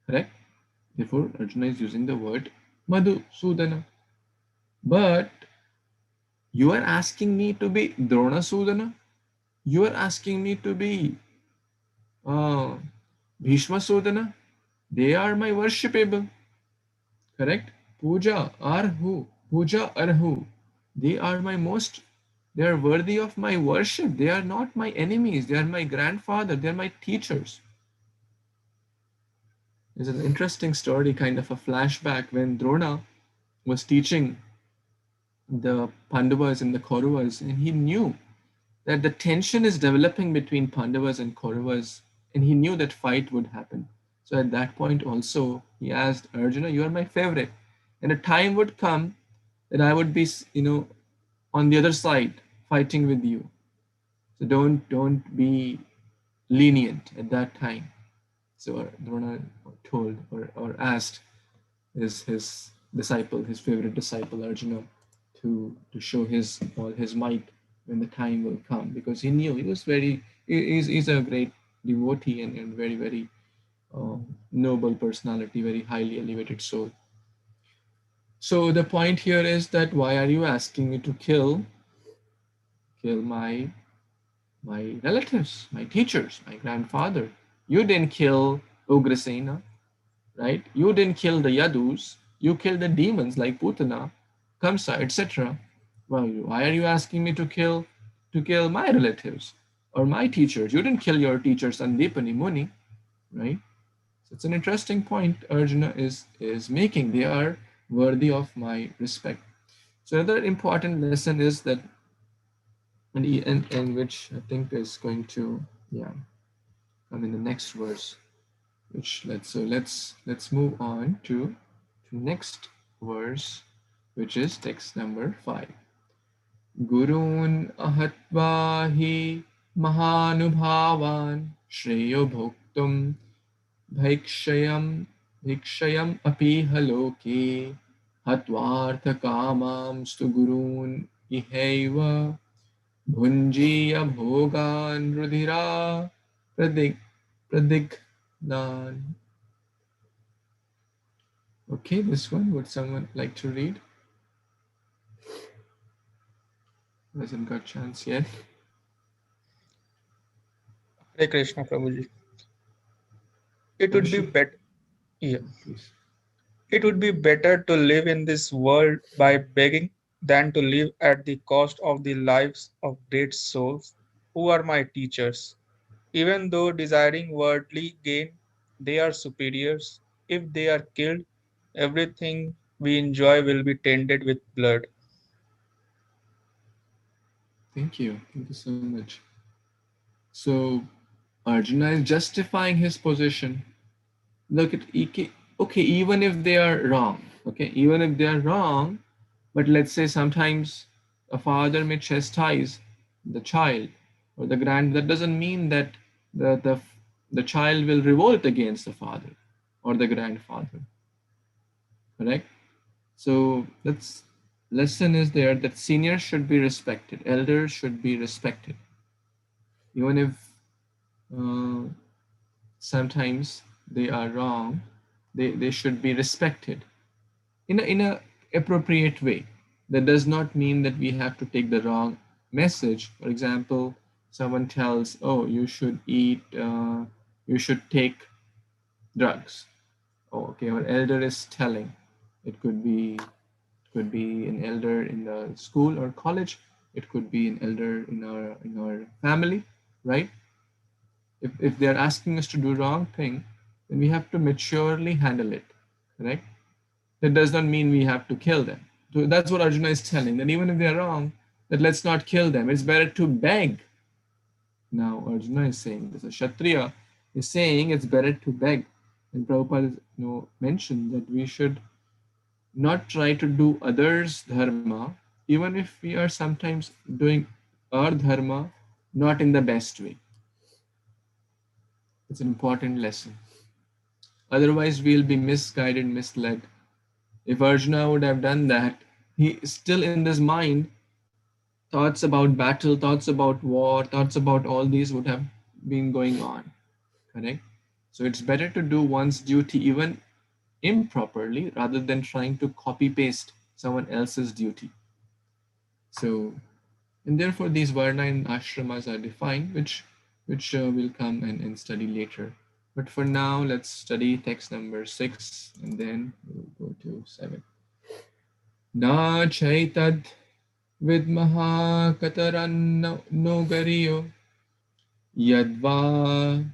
Correct? Therefore, Arjuna is using the word Madhusudana. But you are asking me to be Drona Sudana? You are asking me to be uh, Bhishma Sudana? They are my worshipable. Correct? Puja Arhu. Puja Arhu. They are my most, they are worthy of my worship. They are not my enemies. They are my grandfather. They are my teachers. There's an interesting story, kind of a flashback, when Drona was teaching the Pandavas and the Kauravas, and he knew that the tension is developing between Pandavas and Kauravas, and he knew that fight would happen. So at that point also, he asked Arjuna, "You are my favorite, and a time would come that I would be, on the other side fighting with you. So don't be lenient at that time." So Drona told or asked his disciple, his favorite disciple Arjuna, to show his all his might when the time will come, because he knew he was he's a great devotee and very noble personality, very highly elevated soul. So the point here is that why are you asking me to kill my relatives, my teachers, my grandfather? You didn't kill Ugrasena, right? You didn't kill the Yadus. You killed the demons like Putana, Kamsa, etc. Well, why are you asking me to kill my relatives or my teachers? You didn't kill your teacher Sandipani Muni, right? So it's an interesting point Arjuna is making. They are worthy of my respect. So another important lesson is that, and which I think is going to come in the next verse. Which let's move on to next verse, which is text number 5. Gurun ahatvahi mahanubhavan shreyo bhoktum bhikshayam bhikshayam api haloke hatvartha kamam stu gurun ihaiva bhunjiya bhogan rudhira pradignan. Okay, this one, would someone like to read? Hasn't got chance yet. Hare Krishna, Prabhuji. It would be Abhishek, better. Yeah. please. It would be better to live in this world by begging than to live at the cost of the lives of great souls who are my teachers. Even though desiring worldly gain, they are superiors. If they are killed, everything we enjoy will be tainted with blood. Thank you. Thank you so much. So Arjuna is justifying his position. Look at okay, even if they are wrong, okay, even if they are wrong, but let's say sometimes a father may chastise the child or the grand. That doesn't mean that the the child will revolt against the father or the grandfather. Correct? So that's lesson is there that seniors should be respected, elders should be respected, even if uh, sometimes they are wrong. They should be respected in a appropriate way. That does not mean that we have to take the wrong message. For example, someone tells, "Oh, you should eat, you should take drugs." Oh, okay, our elder is telling. It could be an elder in the school or college. It could be an elder in our family, right? If they're asking us to do wrong thing, then we have to maturely handle it, correct? That does not mean we have to kill them. So that's what Arjuna is telling, that even if they're wrong, that let's not kill them. It's better to beg. Now Arjuna is saying this. A Kshatriya is saying it's better to beg. And Prabhupada mentioned that we should not try to do others' dharma, even if we are sometimes doing our dharma not in the best way. It's an important lesson. Otherwise, we'll be misguided, misled. If Arjuna would have done that, he still in his mind, thoughts about battle, thoughts about war, thoughts about all these would have been going on. Correct? So it's better to do one's duty even improperly rather than trying to copy paste someone else's duty. So, and therefore these varna and ashramas are defined, which will come and study later. But for now, let's study text number 6 and then we'll go to 7. Na chaitad vidmaha kataran no gariyo yadva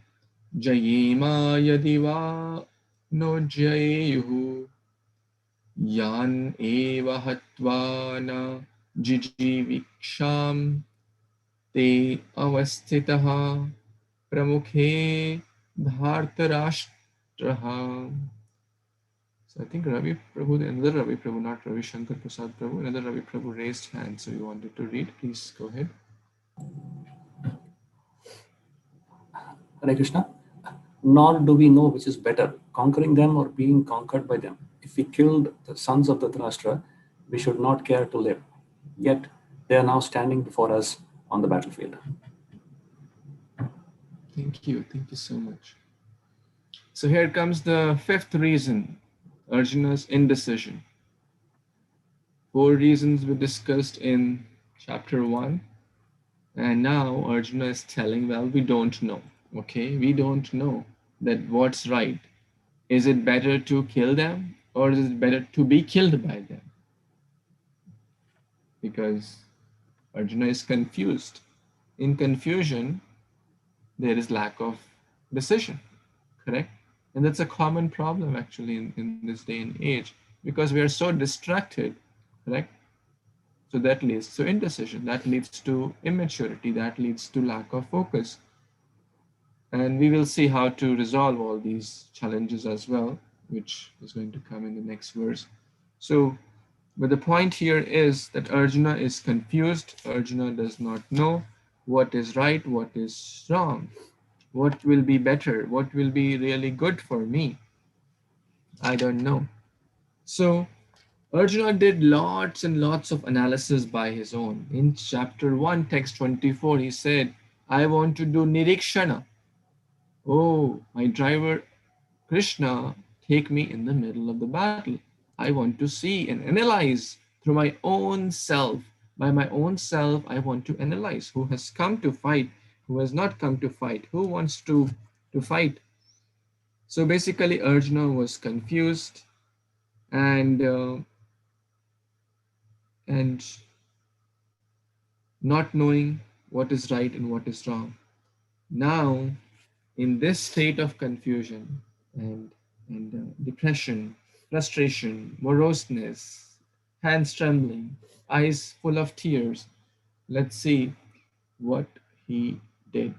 jayema yadiva no jayuhu yan eva hatva na jijiviksham te avastitaha pramukhe dhartarashtraha. So I think Ravi Prabhu, another Ravi Prabhu, not Ravi Shankar Prasad Prabhu, another Ravi Prabhu raised hand. So you wanted to read, please go ahead. Hare Krishna. Nor do we know which is better, conquering them or being conquered by them. If we killed the sons of Dhritarashtra, we should not care to live. Yet they are now standing before us on the battlefield. Thank you so much. So here comes the fifth reason, Arjuna's indecision. 4 reasons we discussed in chapter 1. And now Arjuna is telling, well, we don't know. Okay, we don't know that what's right. Is it better to kill them or is it better to be killed by them? Because Arjuna is confused. In confusion, there is lack of decision, correct? And that's a common problem actually in this day and age because we are so distracted, correct? So that leads to indecision, that leads to immaturity, that leads to lack of focus. And we will see how to resolve all these challenges as well, which is going to come in the next verse. So, but the point here is that Arjuna is confused. Arjuna does not know what is right, what is wrong, what will be better, what will be really good for me. I don't know. So, Arjuna did lots and lots of analysis by his own. In chapter 1, text 24, he said, I want to do nirikshana. Oh, my driver Krishna, take me in the middle of the battle. I want to see and analyze through my own self. By my own self, I want to analyze who has come to fight, who has not come to fight, who wants to fight. So basically, Arjuna was confused and not knowing what is right and what is wrong. Now, in this state of confusion and depression, frustration, moroseness, hands trembling, eyes full of tears, Let's see what he did,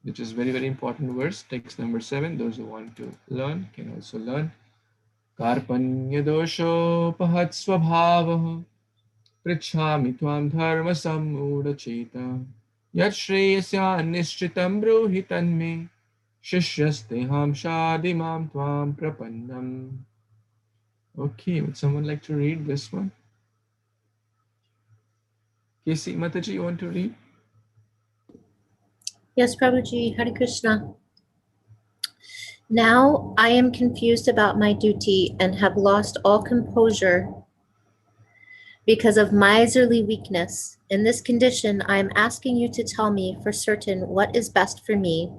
which is very, very important verse. Text number 7. Those who want to learn can also learn. Karpanya dosho pahat swabhavah pritchami tvam dharma sammudacheta yat shreyasya nishchitam bruhi tanme shishyasteham shadimam tvam prapannam. Okay, would someone like to read this one? Casey Mataji, you want to read? Yes, Prabhuji, Hare Krishna. Now I am confused about my duty and have lost all composure because of miserly weakness. In this condition, I am asking you to tell me for certain what is best for me.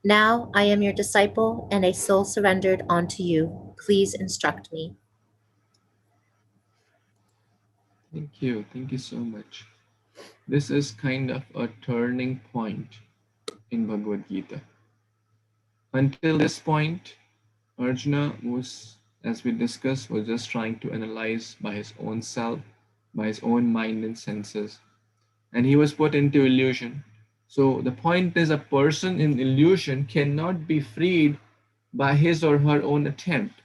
Now I am your disciple and a soul surrendered onto you. Please instruct me. Thank you. Thank you so much. This is kind of a turning point in Bhagavad Gita. Until this point, Arjuna was, as we discussed, was just trying to analyze by his own self, by his own mind and senses, and he was put into illusion. So the point is, a person in illusion cannot be freed by his or her own attempt.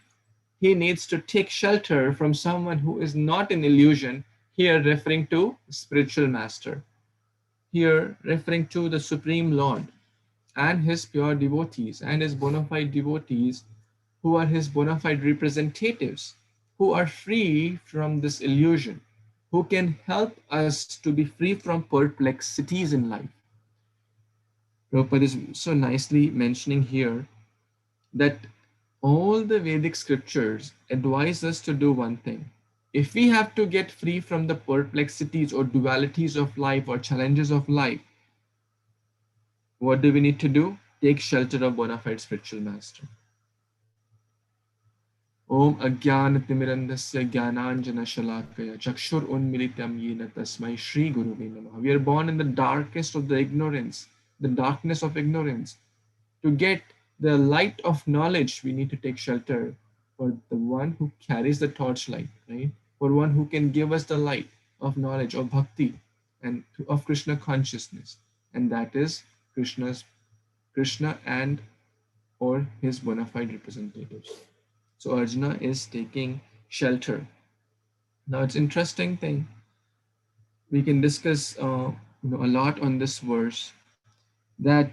He needs to take shelter from someone who is not in illusion, here referring to spiritual master, here referring to the Supreme Lord and his pure devotees and his bona fide devotees who are his bona fide representatives, who are free from this illusion, who can help us to be free from perplexities in life. Prabhupada is so nicely mentioning here that all the Vedic scriptures advise us to do one thing. If we have to get free from the perplexities or dualities of life or challenges of life, what do we need to do? Take shelter of bona fide spiritual master. Om Ajnana Timirandasya Jnananjana Shalakaya Chakshur Unmilitam Yena Tasmai Shri Guruve Namaha. We are born in the darkest of the ignorance, the darkness of ignorance. To get the light of knowledge, we need to take shelter for the one who carries the torchlight, right? For one who can give us the light of knowledge, of bhakti, and of Krishna consciousness. And that is Krishna and or his bona fide representatives. So Arjuna is taking shelter. Now it's interesting thing. We can discuss a lot on this verse, that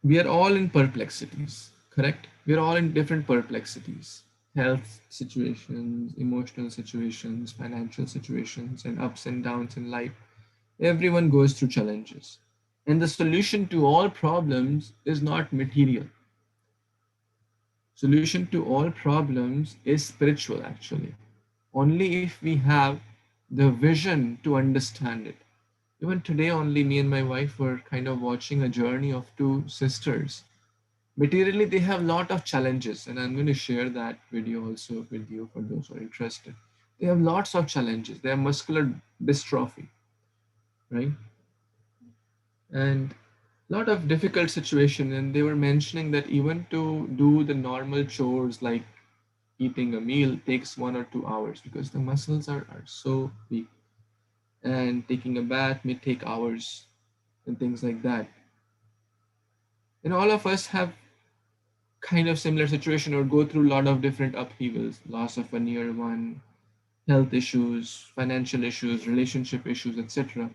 we are all in perplexities, correct? We are all in different perplexities, health situations, emotional situations, financial situations, and ups and downs in life. Everyone goes through challenges. And the solution to all problems is not material. Solution to all problems is spiritual, actually. Only if we have the vision to understand it. Even today, only me and my wife were kind of watching a journey of two sisters. Materially, they have a lot of challenges, and I'm going to share that video also with you for those who are interested. They have lots of challenges. They have muscular dystrophy, right? And a lot of difficult situation. And they were mentioning that even to do the normal chores like eating a meal takes 1 or 2 hours because the muscles are so weak. And taking a bath may take hours and things like that. And all of us have kind of similar situation or go through a lot of different upheavals, loss of a near one, health issues, financial issues, relationship issues, etc.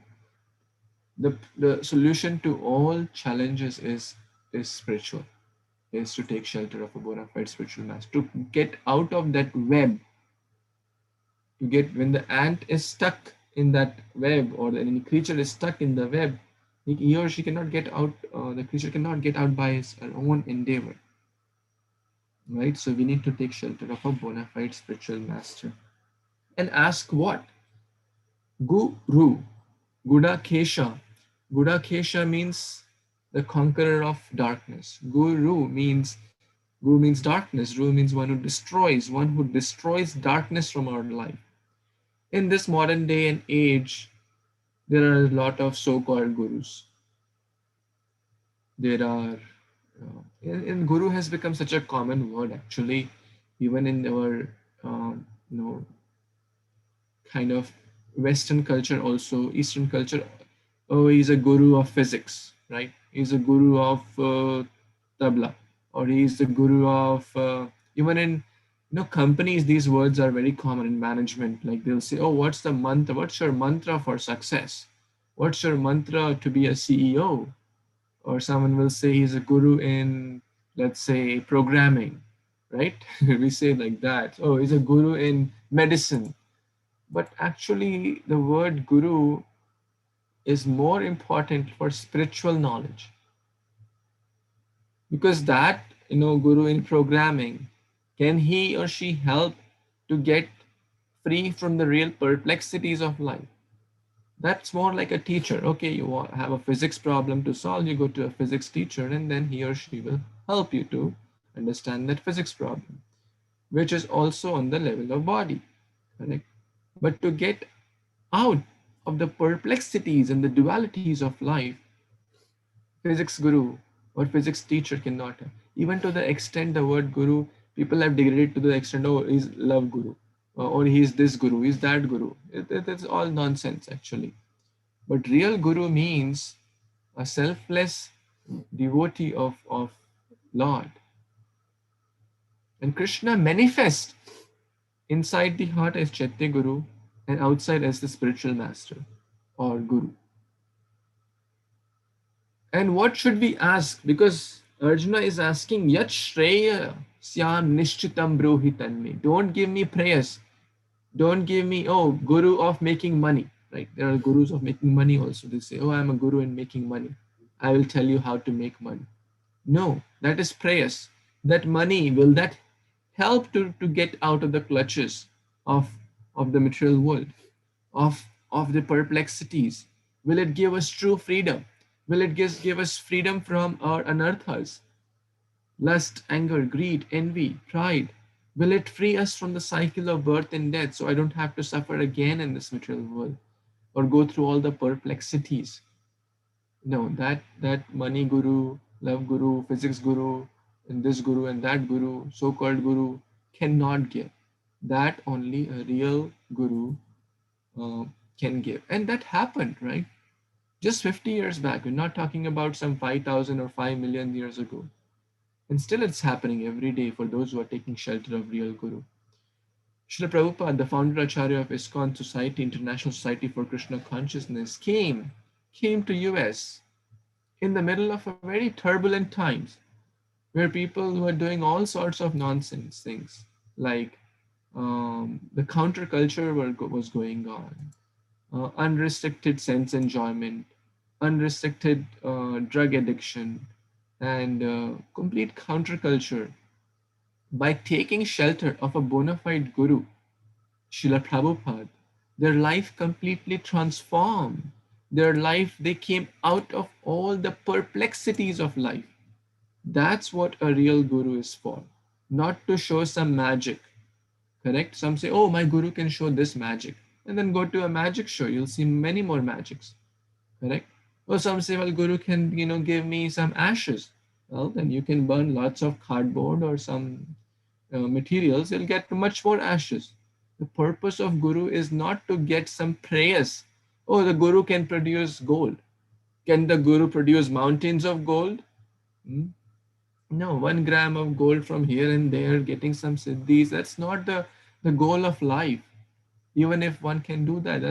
The solution to all challenges is spiritual, is to take shelter of a bona fide spiritual master, to get out of that web, to get, when the ant is stuck in that web or any creature is stuck in the web, he or she cannot get out, the creature cannot get out by his own endeavor, right? So we need to take shelter of a bona fide spiritual master. And ask what? Guru, Gudakesha. Gudakesha means the conqueror of darkness. Guru means darkness. Guru means one who destroys darkness from our life. In this modern day and age, there are a lot of so-called gurus. There are, and guru has become such a common word actually, even in our, kind of Western culture, also Eastern culture. Oh, he's a guru of physics, right? He's a guru of tabla, or he's the guru of even in companies. These words are very common in management. Like they'll say, "Oh, what's the mantra? What's your mantra for success? What's your mantra to be a CEO?" Or someone will say he's a guru in, let's say, programming, right? We say like that. Oh, he's a guru in medicine. But actually, the word guru is more important for spiritual knowledge, because that guru in programming, can he or she help to get free from the real perplexities of life? That's more like a teacher. Okay, you have a physics problem to solve, you go to a physics teacher, and then he or she will help you to understand that physics problem, which is also on the level of body, correct? But to get out of the perplexities and the dualities of life, physics guru or physics teacher cannot. Even to the extent the word guru, people have degraded to the extent, oh, he's love guru, or he's this guru, he's that guru. It's all nonsense actually. But real guru means a selfless devotee of Lord. And Krishna manifests inside the heart as Chaitya Guru and outside as the spiritual master or guru. And what should we ask? Because Arjuna is asking, Yat Shreya Syam Nishchitam Brohitan me. Don't give me prayers. Don't give me, oh, guru of making money, right? There are gurus of making money also. They say, oh, I'm a guru in making money. I will tell you how to make money. No, that is prayers. That money, will that help to get out of the clutches of the material world, of the perplexities? Will it give us true freedom? Will it give us freedom from our anarthas? Lust, anger, greed, envy, pride. Will it free us from the cycle of birth and death so I don't have to suffer again in this material world or go through all the perplexities? No, that money guru, love guru, physics guru, and this guru and that guru, so-called guru cannot give. That only a real guru can give. And that happened, right? Just 50 years back. We're not talking about some 5,000 or 5 million years ago. And still it's happening every day for those who are taking shelter of real guru. Srila Prabhupada, the founder Acharya of ISKCON Society, International Society for Krishna Consciousness, came to US in the middle of a very turbulent times, where people were doing all sorts of nonsense things, like the counterculture was going on, unrestricted sense enjoyment, unrestricted drug addiction, and complete counterculture. By taking shelter of a bona fide guru, Srila Prabhupada, their life completely transformed. Their life, they came out of all the perplexities of life. That's what a real guru is for, not to show some magic, correct? Some say, oh, my guru can show this magic. And then go to a magic show, you'll see many more magics, correct? Or some say, well, guru can, give me some ashes. Well, then you can burn lots of cardboard or some materials, you'll get much more ashes. The purpose of guru is not to get some prayers. Oh, the guru can produce gold. Can the guru produce mountains of gold? No, 1 gram of gold from here and there, getting some siddhis, that's not the goal of life. Even if one can do that,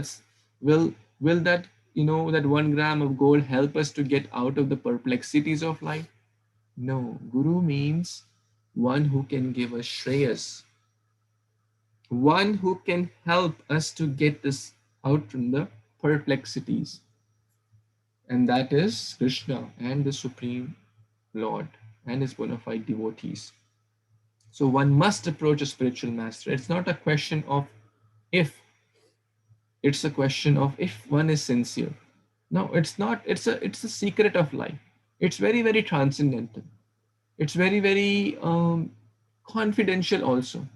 will that, that 1 gram of gold help us to get out of the perplexities of life? No, guru means one who can give us shreyas, one who can help us to get this out from the perplexities. And that is Krishna and the Supreme Lord and his bona fide devotees. So one must approach a spiritual master. It's not a question of if, it's a question of if one is sincere. No, it's not. It's a secret of life. It's very, very transcendental. It's very, very confidential also.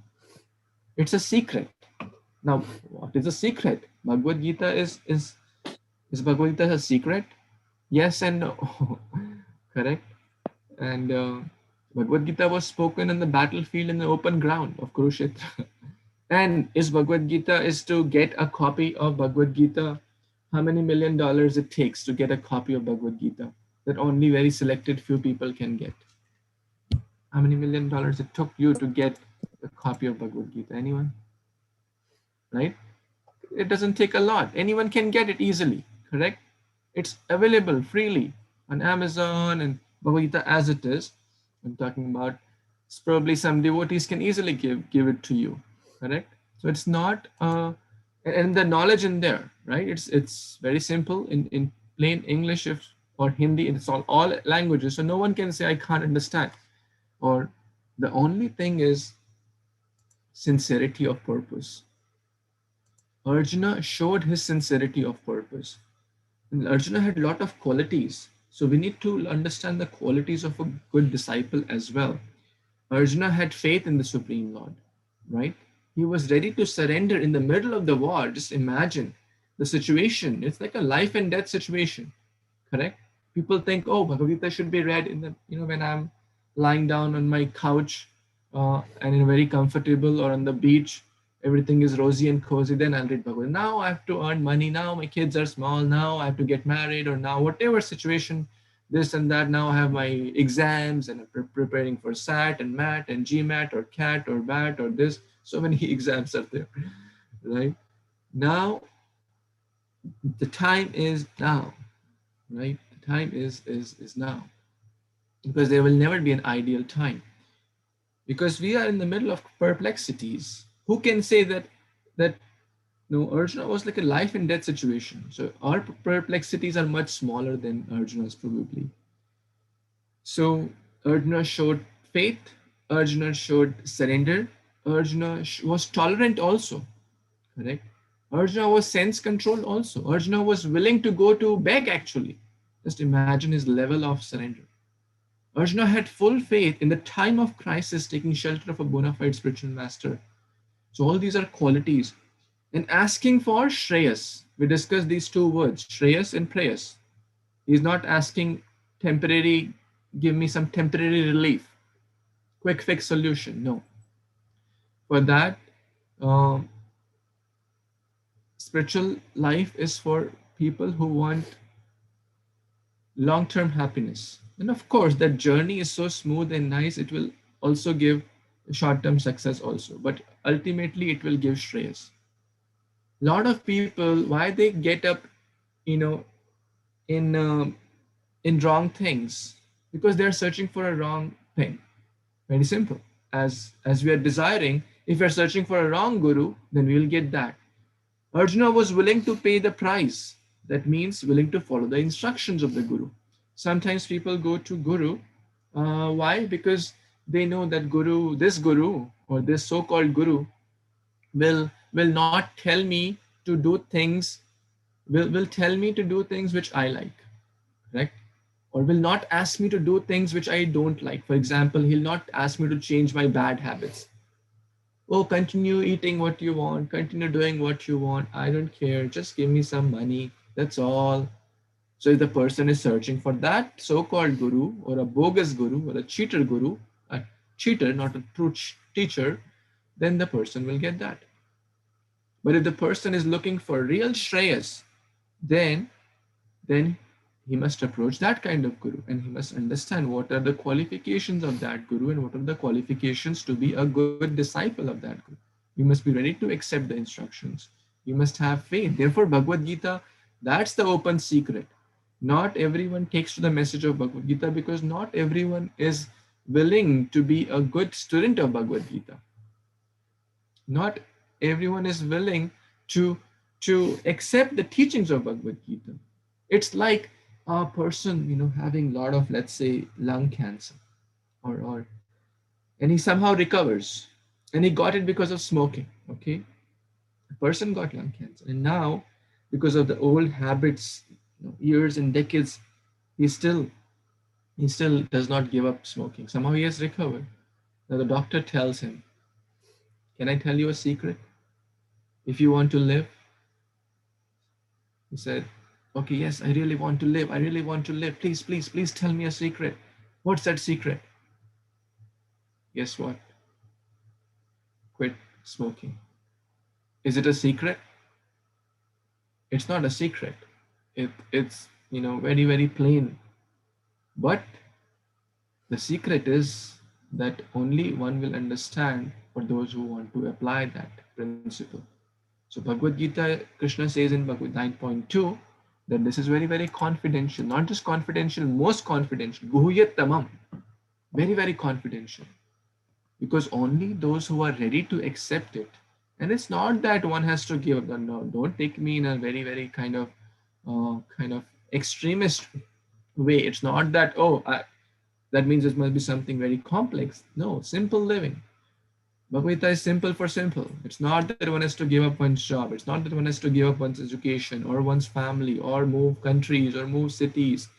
It's a secret. Now, what is a secret? Bhagavad Gita is Bhagavad Gita a secret? Yes and no. Correct. And Bhagavad Gita was spoken in the battlefield in the open ground of Kurukshetra. And is Bhagavad Gita is to get a copy of Bhagavad Gita, how many $1 million it takes to get a copy of Bhagavad Gita that only very selected few people can get? How many $1 million it took you to get a copy of Bhagavad Gita? Anyone? Right? It doesn't take a lot. Anyone can get it easily, correct? It's available freely on Amazon and Bhagavad Gita as it is. I'm talking about it's probably some devotees can easily give it to you, correct? So it's not and the knowledge in there, right? It's very simple in plain English or Hindi. It's all languages, so no one can say I can't understand. Or the only thing is sincerity of purpose. Arjuna showed his sincerity of purpose. And Arjuna had a lot of qualities. So we need to understand the qualities of a good disciple as well. Arjuna had faith in the Supreme Lord, right? He was ready to surrender in the middle of the war. Just imagine the situation. It's like a life and death situation, correct? People think, oh, Bhagavad Gita should be read in the, when I'm lying down on my couch and in a very comfortable, or on the beach, everything is rosy and cozy, then I'll read Bhagavad. Now I have to earn money. Now my kids are small. Now I have to get married, or now whatever situation, this and that. Now I have my exams and I'm preparing for SAT and MAT and GMAT or CAT or BAT or this. So many exams are there, right? Now the time is now, right? The time is now, because there will never be an ideal time, because we are in the middle of perplexities. Who can say that no, Arjuna was like a life and death situation. So our perplexities are much smaller than Arjuna's probably. So Arjuna showed faith, Arjuna showed surrender, Arjuna was tolerant also, correct? Arjuna was sense controlled also. Arjuna was willing to go to beg actually. Just imagine his level of surrender. Arjuna had full faith in the time of crisis, taking shelter of a bona fide spiritual master. So all these are qualities. And asking for Shreyas. We discussed these two words, Shreyas and Prayas. He's not asking temporary, give me some temporary relief, quick fix solution. No. For that, spiritual life is for people who want long-term happiness. And of course, that journey is so smooth and nice, it will also give short-term success also. But ultimately, it will give Shreyas. A lot of people, why they get up, in wrong things, because they're searching for a wrong thing. Very simple. As we are desiring, if we're searching for a wrong guru, then we'll get that. Arjuna was willing to pay the price. That means willing to follow the instructions of the guru. Sometimes people go to guru. Why? Because they know that this guru or this so-called guru will not tell me to do things, will tell me to do things which I like, correct? Or will not ask me to do things which I don't like. For example, he'll not ask me to change my bad habits. Oh, continue eating what you want, continue doing what you want. I don't care. Just give me some money. That's all. So if the person is searching for that so-called guru or a bogus guru or a cheater guru, a cheater, not a true teacher, then the person will get that. But if the person is looking for real Shreyas, then he must approach that kind of guru, and he must understand what are the qualifications of that guru and what are the qualifications to be a good disciple of that guru. You must be ready to accept the instructions. You must have faith. Therefore, Bhagavad Gita, that's the open secret. Not everyone takes to the message of Bhagavad Gita because not everyone is willing to be a good student of Bhagavad Gita. Not everyone is willing to accept the teachings of Bhagavad Gita. It's like a person, having a lot of, let's say, lung cancer, and he somehow recovers, and he got it because of smoking. Okay, the person got lung cancer, and now because of the old habits, years and decades, he still does not give up smoking. Somehow he has recovered. Now the doctor tells him, "Can I tell you a secret? If you want to live," he said, "Okay, yes, I really want to live. I really want to live. Please, please, please tell me a secret." "What's that secret?" "Guess what? Quit smoking." Is it a secret? It's not a secret. It's very, very plain. But the secret is that only one will understand for those who want to apply that principle. So Bhagavad Gita, Krishna says in Bhagavad 9.2 that this is very, very confidential, not just confidential, most confidential, guhyat tamam, very, very confidential, because only those who are ready to accept it. And it's not that one has to give up. No, don't take me in a very, very kind of extremist way. It's not that, that means it must be something very complex. No, simple living. Bhagavad Gita is simple for simple. It's not that one has to give up one's job. It's not that one has to give up one's education or one's family or move countries or move cities.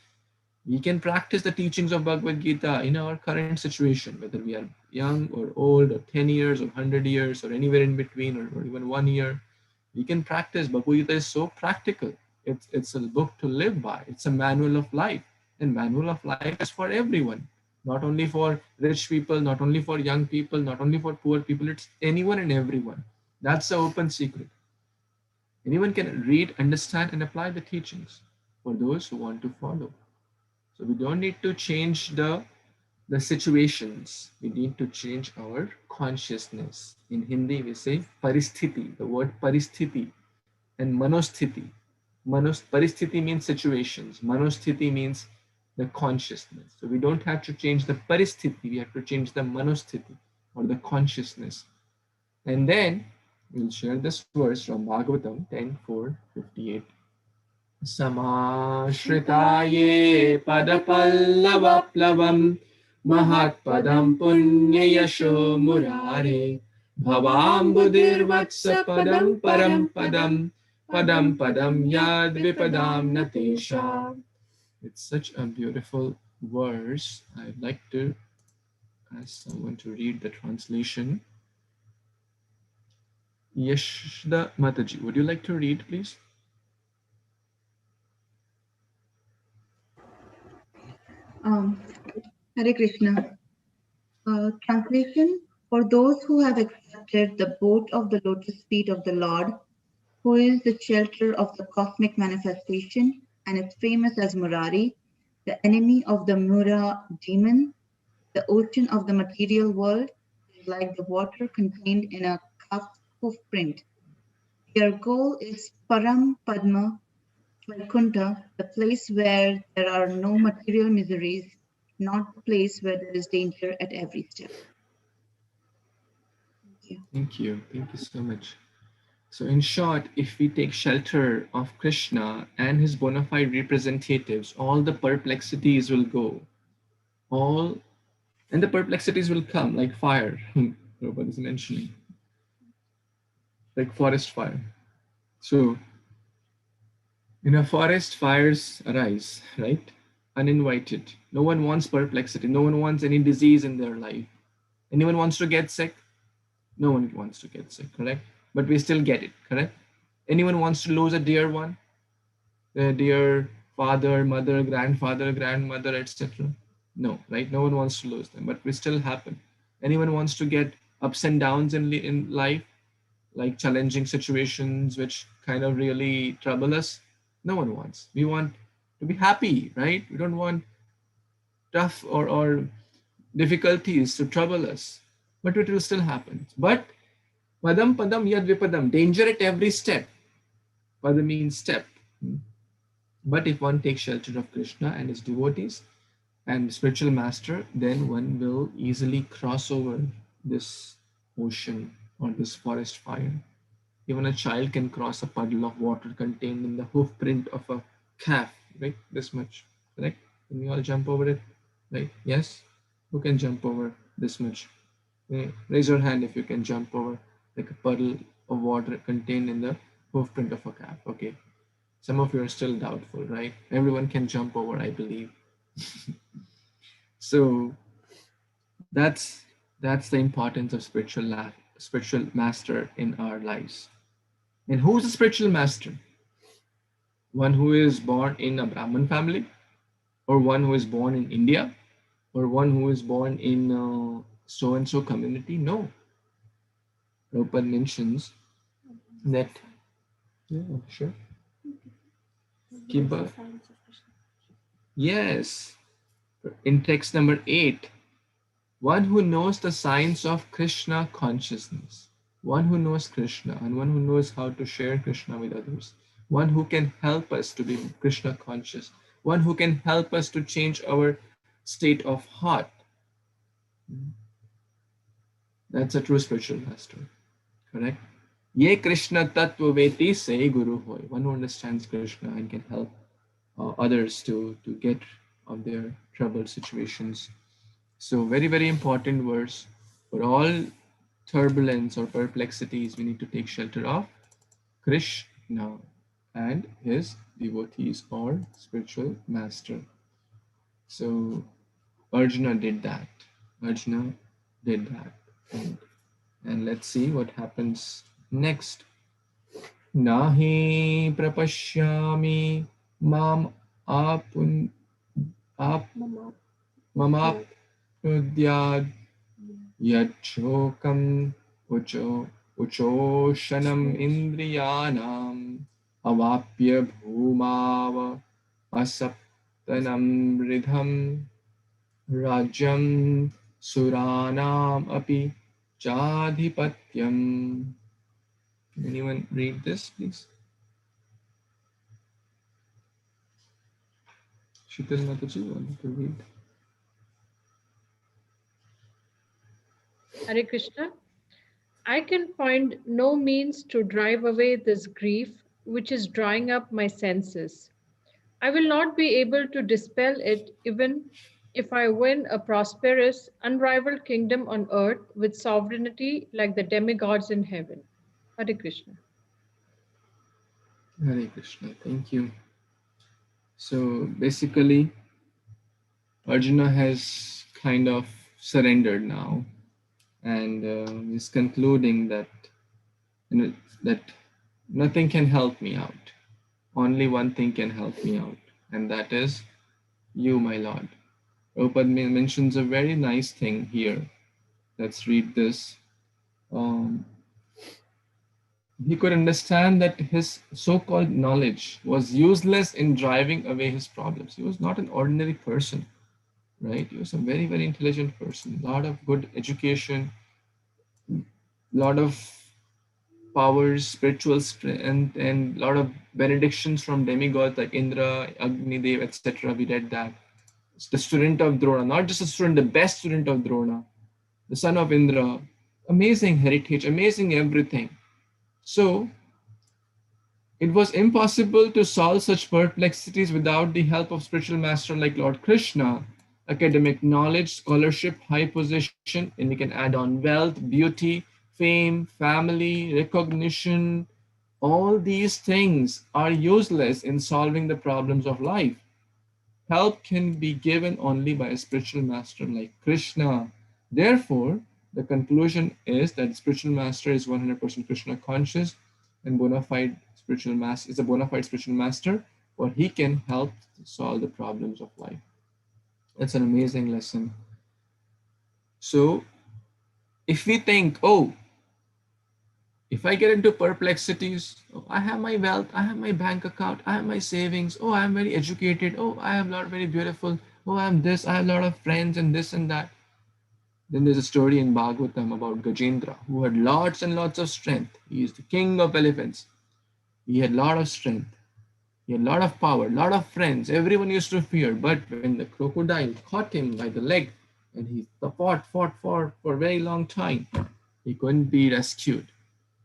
We can practice the teachings of Bhagavad Gita in our current situation, whether we are young or old or 10 years or 100 years or anywhere in between or even 1 year. We can practice. Bhagavad Gita is so practical. It's a book to live by. It's a manual of life. And manual of life is for everyone, not only for rich people, not only for young people, not only for poor people. It's anyone and everyone. That's the open secret. Anyone can read, understand, and apply the teachings for those who want to follow. So we don't need to change the situations. We need to change our consciousness. In Hindi, we say paristhiti, the word paristhiti, and manosthiti. Paristhiti means situations. Manosthiti means the consciousness. So we don't have to change the paristhiti. We have to change the manosthiti, or the consciousness. And then we'll share this verse from Bhagavatam 10:4-58. Samashritaye padapallavaplavam mahatpadam punyayasho murare bhavambudirvatsa padam param padam padam padam yad vipadam natesha. It's such a beautiful verse. I'd like to ask someone to read the translation. Yashda Mataji, would you like to read, please? Hare Krishna. Translation: For those who have accepted the boat of the lotus feet of the Lord, who is the shelter of the cosmic manifestation and is famous as Murari, the enemy of the Mura demon, the ocean of the material world, is like the water contained in a calf's hoof print. Their goal is Param Padma Vaikuntha, the place where there are no material miseries, not the place where there is danger at every step. Thank you. Thank you. Thank you so much. So in short, if we take shelter of Krishna and his bona fide representatives, all the perplexities will go. And the perplexities will come like fire. Prabhupada is mentioning. Like forest fire. So in a forest, fires arise, right? Uninvited. No one wants perplexity. No one wants any disease in their life. Anyone wants to get sick? No one wants to get sick, correct? But we still get it, correct? Anyone wants to lose a dear one? A dear father, mother, grandfather, grandmother, etc.? No, right? No one wants to lose them, but we still happen. Anyone wants to get ups and downs in life, like challenging situations which kind of really trouble us? No one wants. We want to be happy, right? We don't want tough or difficulties to trouble us, but it will still happen. But padam padam yad vipadam, danger at every step. Padam means step. But if one takes shelter of Krishna and his devotees and spiritual master, then one will easily cross over this ocean or this forest fire. Even a child can cross a puddle of water contained in the hoof print of a calf, right? This much, correct? Can we all jump over it, right? Yes? Who can jump over this much? Raise your hand if you can jump over like a puddle of water contained in the hoof print of a calf. Okay. Some of you are still doubtful, right? Everyone can jump over, I believe. So that's the importance of spiritual master in our lives. And who's a spiritual master? One who is born in a Brahmin family, or one who is born in India, or one who is born in so-and-so community? No. Prabhupada mentions that, yeah, sure. Kiba, yes, in text number 8, one who knows the science of Krishna consciousness, one who knows Krishna and one who knows how to share Krishna with others, one who can help us to be Krishna conscious, one who can help us to change our state of heart. That's a true spiritual master, correct? Ye Krishna Tattva Veti Se Guru Hoy. One who understands Krishna and can help others to get of their troubled situations. So very, very important verse. For all turbulence or perplexities, we need to take shelter of Krishna and his devotees or spiritual master. So Arjuna did that. Arjuna did that. And let's see what happens next. Nahi prapashyami mam apun ap mamap udyad yachokam uchoshanam indriyanam avapya bhumava asaptanam ridham rajam suranam api chadhipatyam. Anyone read this, please? Shital Mataji, want to read? Hare Krishna. I can find no means to drive away this grief which is drawing up my senses. I will not be able to dispel it even if I win a prosperous, unrivaled kingdom on earth with sovereignty like the demigods in heaven. Hare Krishna. Hare Krishna, thank you. So basically, Arjuna has kind of surrendered now, and is concluding that that nothing can help me out. Only one thing can help me out, and that is you, my Lord. Prabhupada mentions a very nice thing here. Let's read this. He could understand that his so-called knowledge was useless in driving away his problems. He was not an ordinary person, right? He was a very, very intelligent person, a lot of good education, a lot of powers, spiritual strength, and a lot of benedictions from demigods like Indra, Agni Dev, etc. We read that. It's the student of Drona, not just a student, the best student of Drona, the son of Indra. Amazing heritage, amazing everything. So it was impossible to solve such perplexities without the help of spiritual master like Lord Krishna. Academic knowledge, scholarship, high position, and we can add on wealth, beauty, fame, family, recognition. All these things are useless in solving the problems of life. Help can be given only by a spiritual master like Krishna. Therefore, the conclusion is that spiritual master is 100% Krishna conscious and bona fide spiritual master is a bona fide spiritual master, for he can help solve the problems of life. That's an amazing lesson. So, if we think, oh, if I get into perplexities, oh, I have my wealth, I have my bank account, I have my savings, oh, I'm very educated, oh, I am not very beautiful, oh, I'm this, I have a lot of friends and this and that. Then there's a story in Bhagavatam about Gajendra, who had lots and lots of strength. He is the king of elephants. He had a lot of strength. He had a lot of power, a lot of friends. Everyone used to fear. But when the crocodile caught him by the leg and he fought for a very long time, he couldn't be rescued.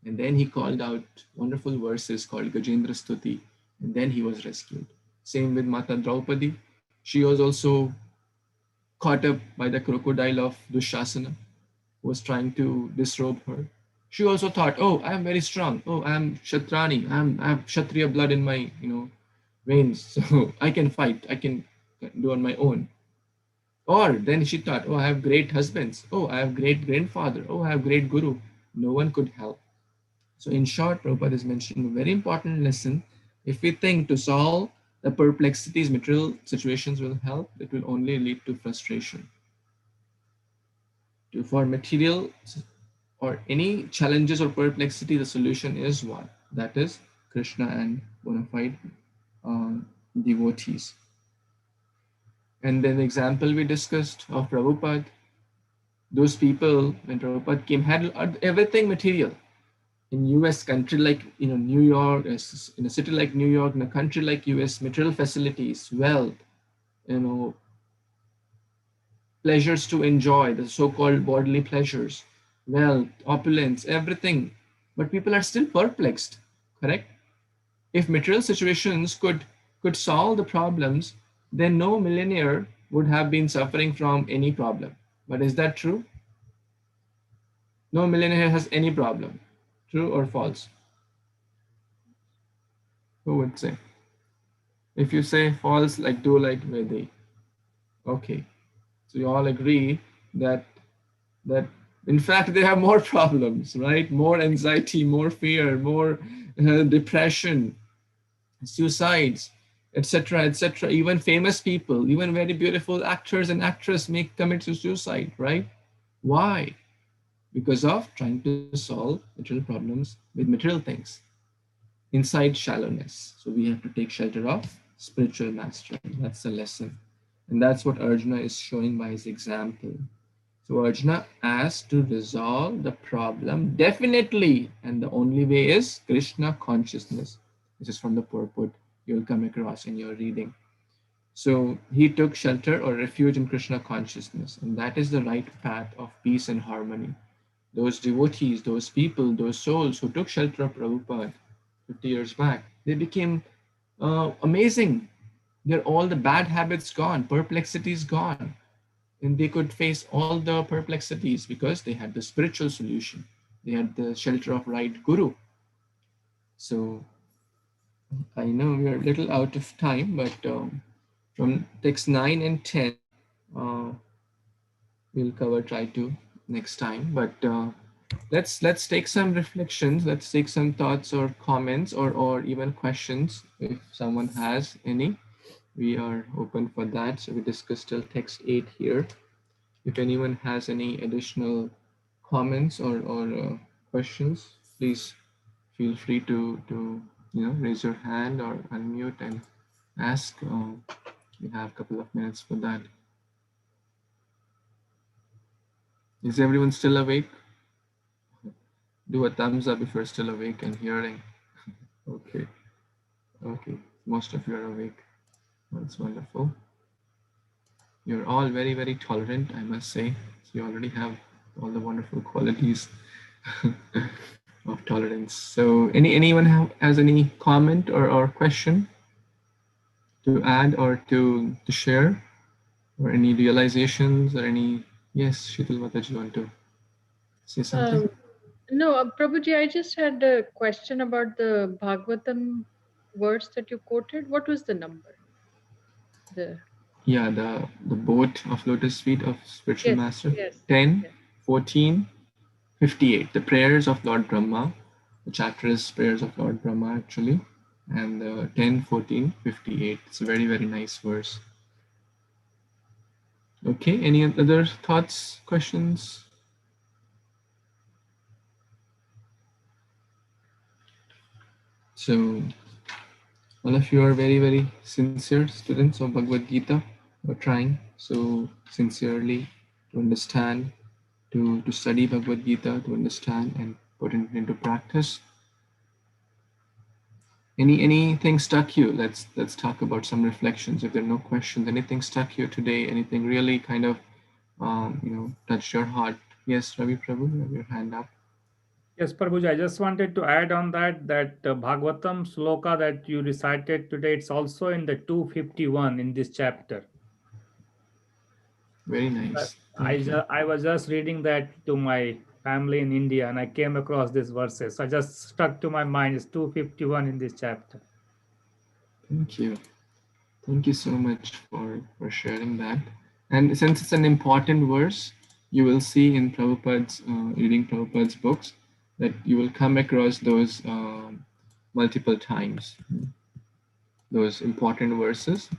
And then he called out wonderful verses called Gajendra Stuti, and then he was rescued. Same with Mata Draupadi. She was also caught up by the crocodile of Dushasana, who was trying to disrobe her. She also thought, oh, I'm very strong. Oh, I'm Kshatrani. I have Kshatriya blood in my veins, so I can fight. I can do on my own. Or then she thought, oh, I have great husbands. Oh, I have great grandfather. Oh, I have great guru. No one could help. So in short, Prabhupada is mentioning a very important lesson. If we think to solve the perplexities, material situations will help, it will only lead to frustration. For material or any challenges or perplexity, the solution is one. That is Krishna and bona fide devotees. And then the example we discussed of Prabhupada, those people when Prabhupada came had everything material. In US country like New York, in a city like New York, in a country like US, material facilities, wealth, pleasures to enjoy, the so-called bodily pleasures, wealth, opulence, everything. But people are still perplexed, correct? If material situations could solve the problems, then no millionaire would have been suffering from any problem. But is that true? No millionaire has any problem. True or false? Who would say? If you say false, like do like Vedi. Okay. So you all agree that in fact they have more problems, right? More anxiety, more fear, more depression, suicides, etc., etc. Even famous people, even very beautiful actors and actresses may commit suicide, right? Why? Because of trying to solve material problems with material things inside shallowness. So we have to take shelter of spiritual mastery. That's the lesson. And that's what Arjuna is showing by his example. So Arjuna asked to resolve the problem definitely. And the only way is Krishna consciousness. This is from the purport you'll come across in your reading. So he took shelter or refuge in Krishna consciousness. And that is the right path of peace and harmony. Those devotees, those people, those souls who took shelter of Prabhupada 50 years back, they became amazing. They're all the bad habits gone, perplexities gone. And they could face all the perplexities because they had the spiritual solution. They had the shelter of right guru. So I know we are a little out of time, but from text 9 and 10, we'll try to next time. But let's take some reflections. Let's take some thoughts or comments or even questions if someone has any. We are open for that. So we discussed till text 8 here. If anyone has any additional comments or questions, please feel free to raise your hand or unmute and ask. We have a couple of minutes for that. Is everyone still awake? Do a thumbs up if you're still awake and hearing. Okay. Most of you are awake. That's wonderful. You're all very, very tolerant, I must say. So you already have all the wonderful qualities of tolerance. So anyone has any comment or question to add or to share, or any realizations or any? Yes, Sheetal Mataji, you want to say something? No, Prabhuji, I just had a question about the Bhagavatam verse that you quoted. What was the number? Yeah, the boat of lotus feet of spiritual master. Yes. 10, 14, 58. The prayers of Lord Brahma. The chapter is prayers of Lord Brahma actually. And 10, 14, 58. It's a very, very nice verse. Okay, any other thoughts, questions? So all of you are very, very sincere students of Bhagavad Gita. You're trying so sincerely to understand, to study Bhagavad Gita, to understand and put it into practice. Anything stuck you? Let's talk about some reflections. If there are no questions, anything stuck you today? Anything really kind of touched your heart? Yes, Ravi Prabhu, you have your hand up. Yes, Prabhuji, I just wanted to add on that Bhagavatam sloka that you recited today, it's also in the 251 in this chapter. Very nice. I was just reading that to my family in India and I came across these verses. So I just stuck to my mind. It's 251 in this chapter. Thank you. Thank you so much for sharing that. And since it's an important verse, you will see in Prabhupada's, reading Prabhupada's books, that you will come across those multiple times. Those important verses,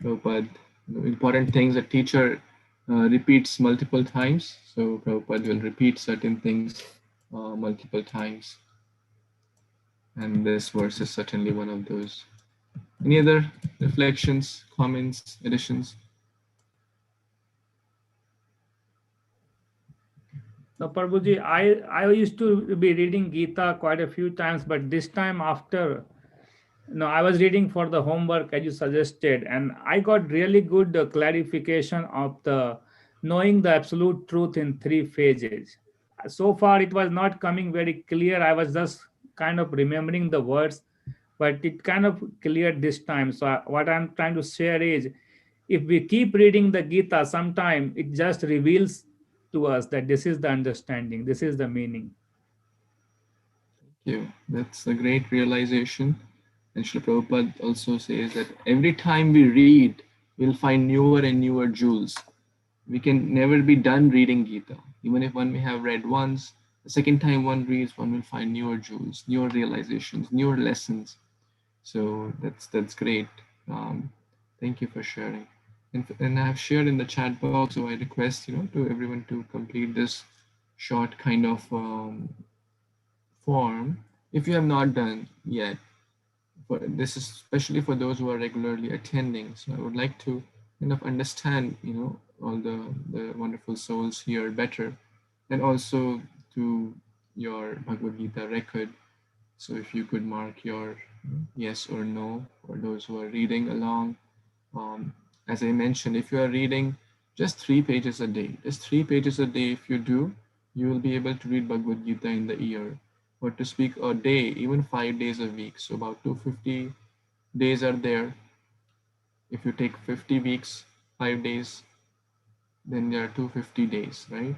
Prabhupada, important things a teacher repeats multiple times. So Prabhupada will repeat certain things multiple times. And this verse is certainly one of those. Any other reflections, comments, additions? So Prabhuji, I used to be reading Gita quite a few times, but this time after, I was reading for the homework as you suggested, and I got really good clarification of the knowing the absolute truth in 3 phases. So far, it was not coming very clear. I was just kind of remembering the words, but it kind of cleared this time. So what I'm trying to share is, if we keep reading the Gita, sometime it just reveals to us that this is the understanding, this is the meaning. Thank you. That's a great realization. And Srila Prabhupada also says that every time we read, we'll find newer and newer jewels. We can never be done reading Gita. Even if one may have read once, the second time one reads, one will find newer jewels, newer realizations, newer lessons. So that's great. Thank you for sharing. And I have shared in the chat box, so I request to everyone to complete this short kind of form if you have not done yet. This is especially for those who are regularly attending. So I would like to kind of understand, all the wonderful souls here better, and also to your Bhagavad Gita record. So if you could mark your yes or no for those who are reading along. As I mentioned, if you are reading just 3 pages a day, just 3 pages a day, if you do, you will be able to read Bhagavad Gita in the year. Or to speak a day, even 5 days a week. So about 250 days are there. If you take 50 weeks, 5 days, then there are 250 days, right?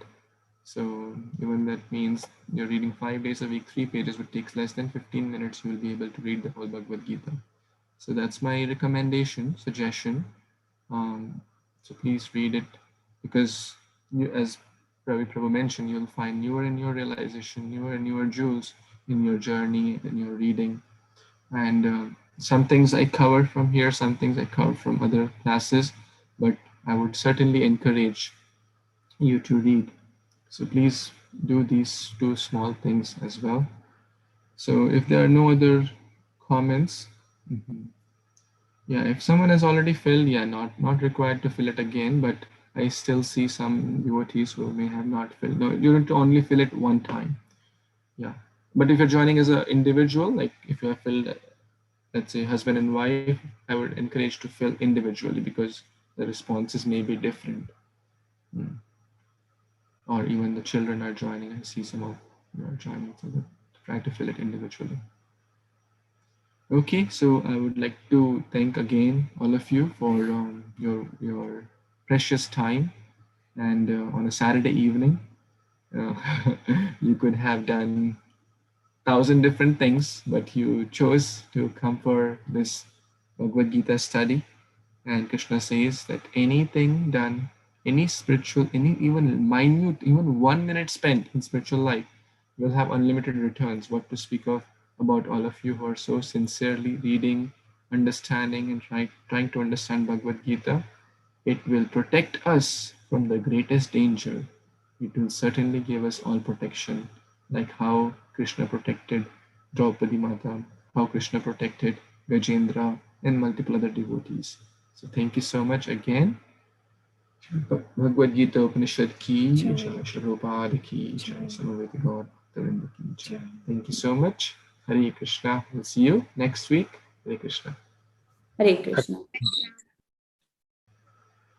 So even that means you're reading 5 days a week, 3 pages, which takes less than 15 minutes, you will be able to read the whole Bhagavad Gita. So that's my recommendation, suggestion. So please read it, because as Ravi Prabhu mentioned, you'll find newer and newer realization, newer and newer jewels in your journey, in your reading. And some things I cover from here, some things I cover from other classes, but I would certainly encourage you to read. So please do these 2 small things as well. So if there are no other comments, yeah, if someone has already filled, yeah, not required to fill it again, but I still see some devotees who may have not filled. No, you need to only fill it one time. Yeah. But if you're joining as an individual, like if you have filled, let's say husband and wife, I would encourage to fill individually, because the responses may be different. Or even the children are joining. I see some of you are joining, so try to fill it individually. Okay, so I would like to thank again all of you for your precious time, and on a Saturday evening, you could have done 1,000 different things, but you chose to come for this Bhagavad Gita study. And Krishna says that anything done, any spiritual, any even minute, even 1 minute spent in spiritual life will have unlimited returns. What to speak of about all of you who are so sincerely reading, understanding, and trying to understand Bhagavad Gita. It will protect us from the greatest danger. It will certainly give us all protection, like how Krishna protected Draupadi Mata, how Krishna protected Gajendra and multiple other devotees. So thank you so much again. Bhagavad Gita Upanishad ki jai, Srila Prabhupada ki jai, Samaveta Gaur Bhaktavinda ki jai. Thank you so much. Hare Krishna. We'll see you next week. Hare Krishna. Hare Krishna.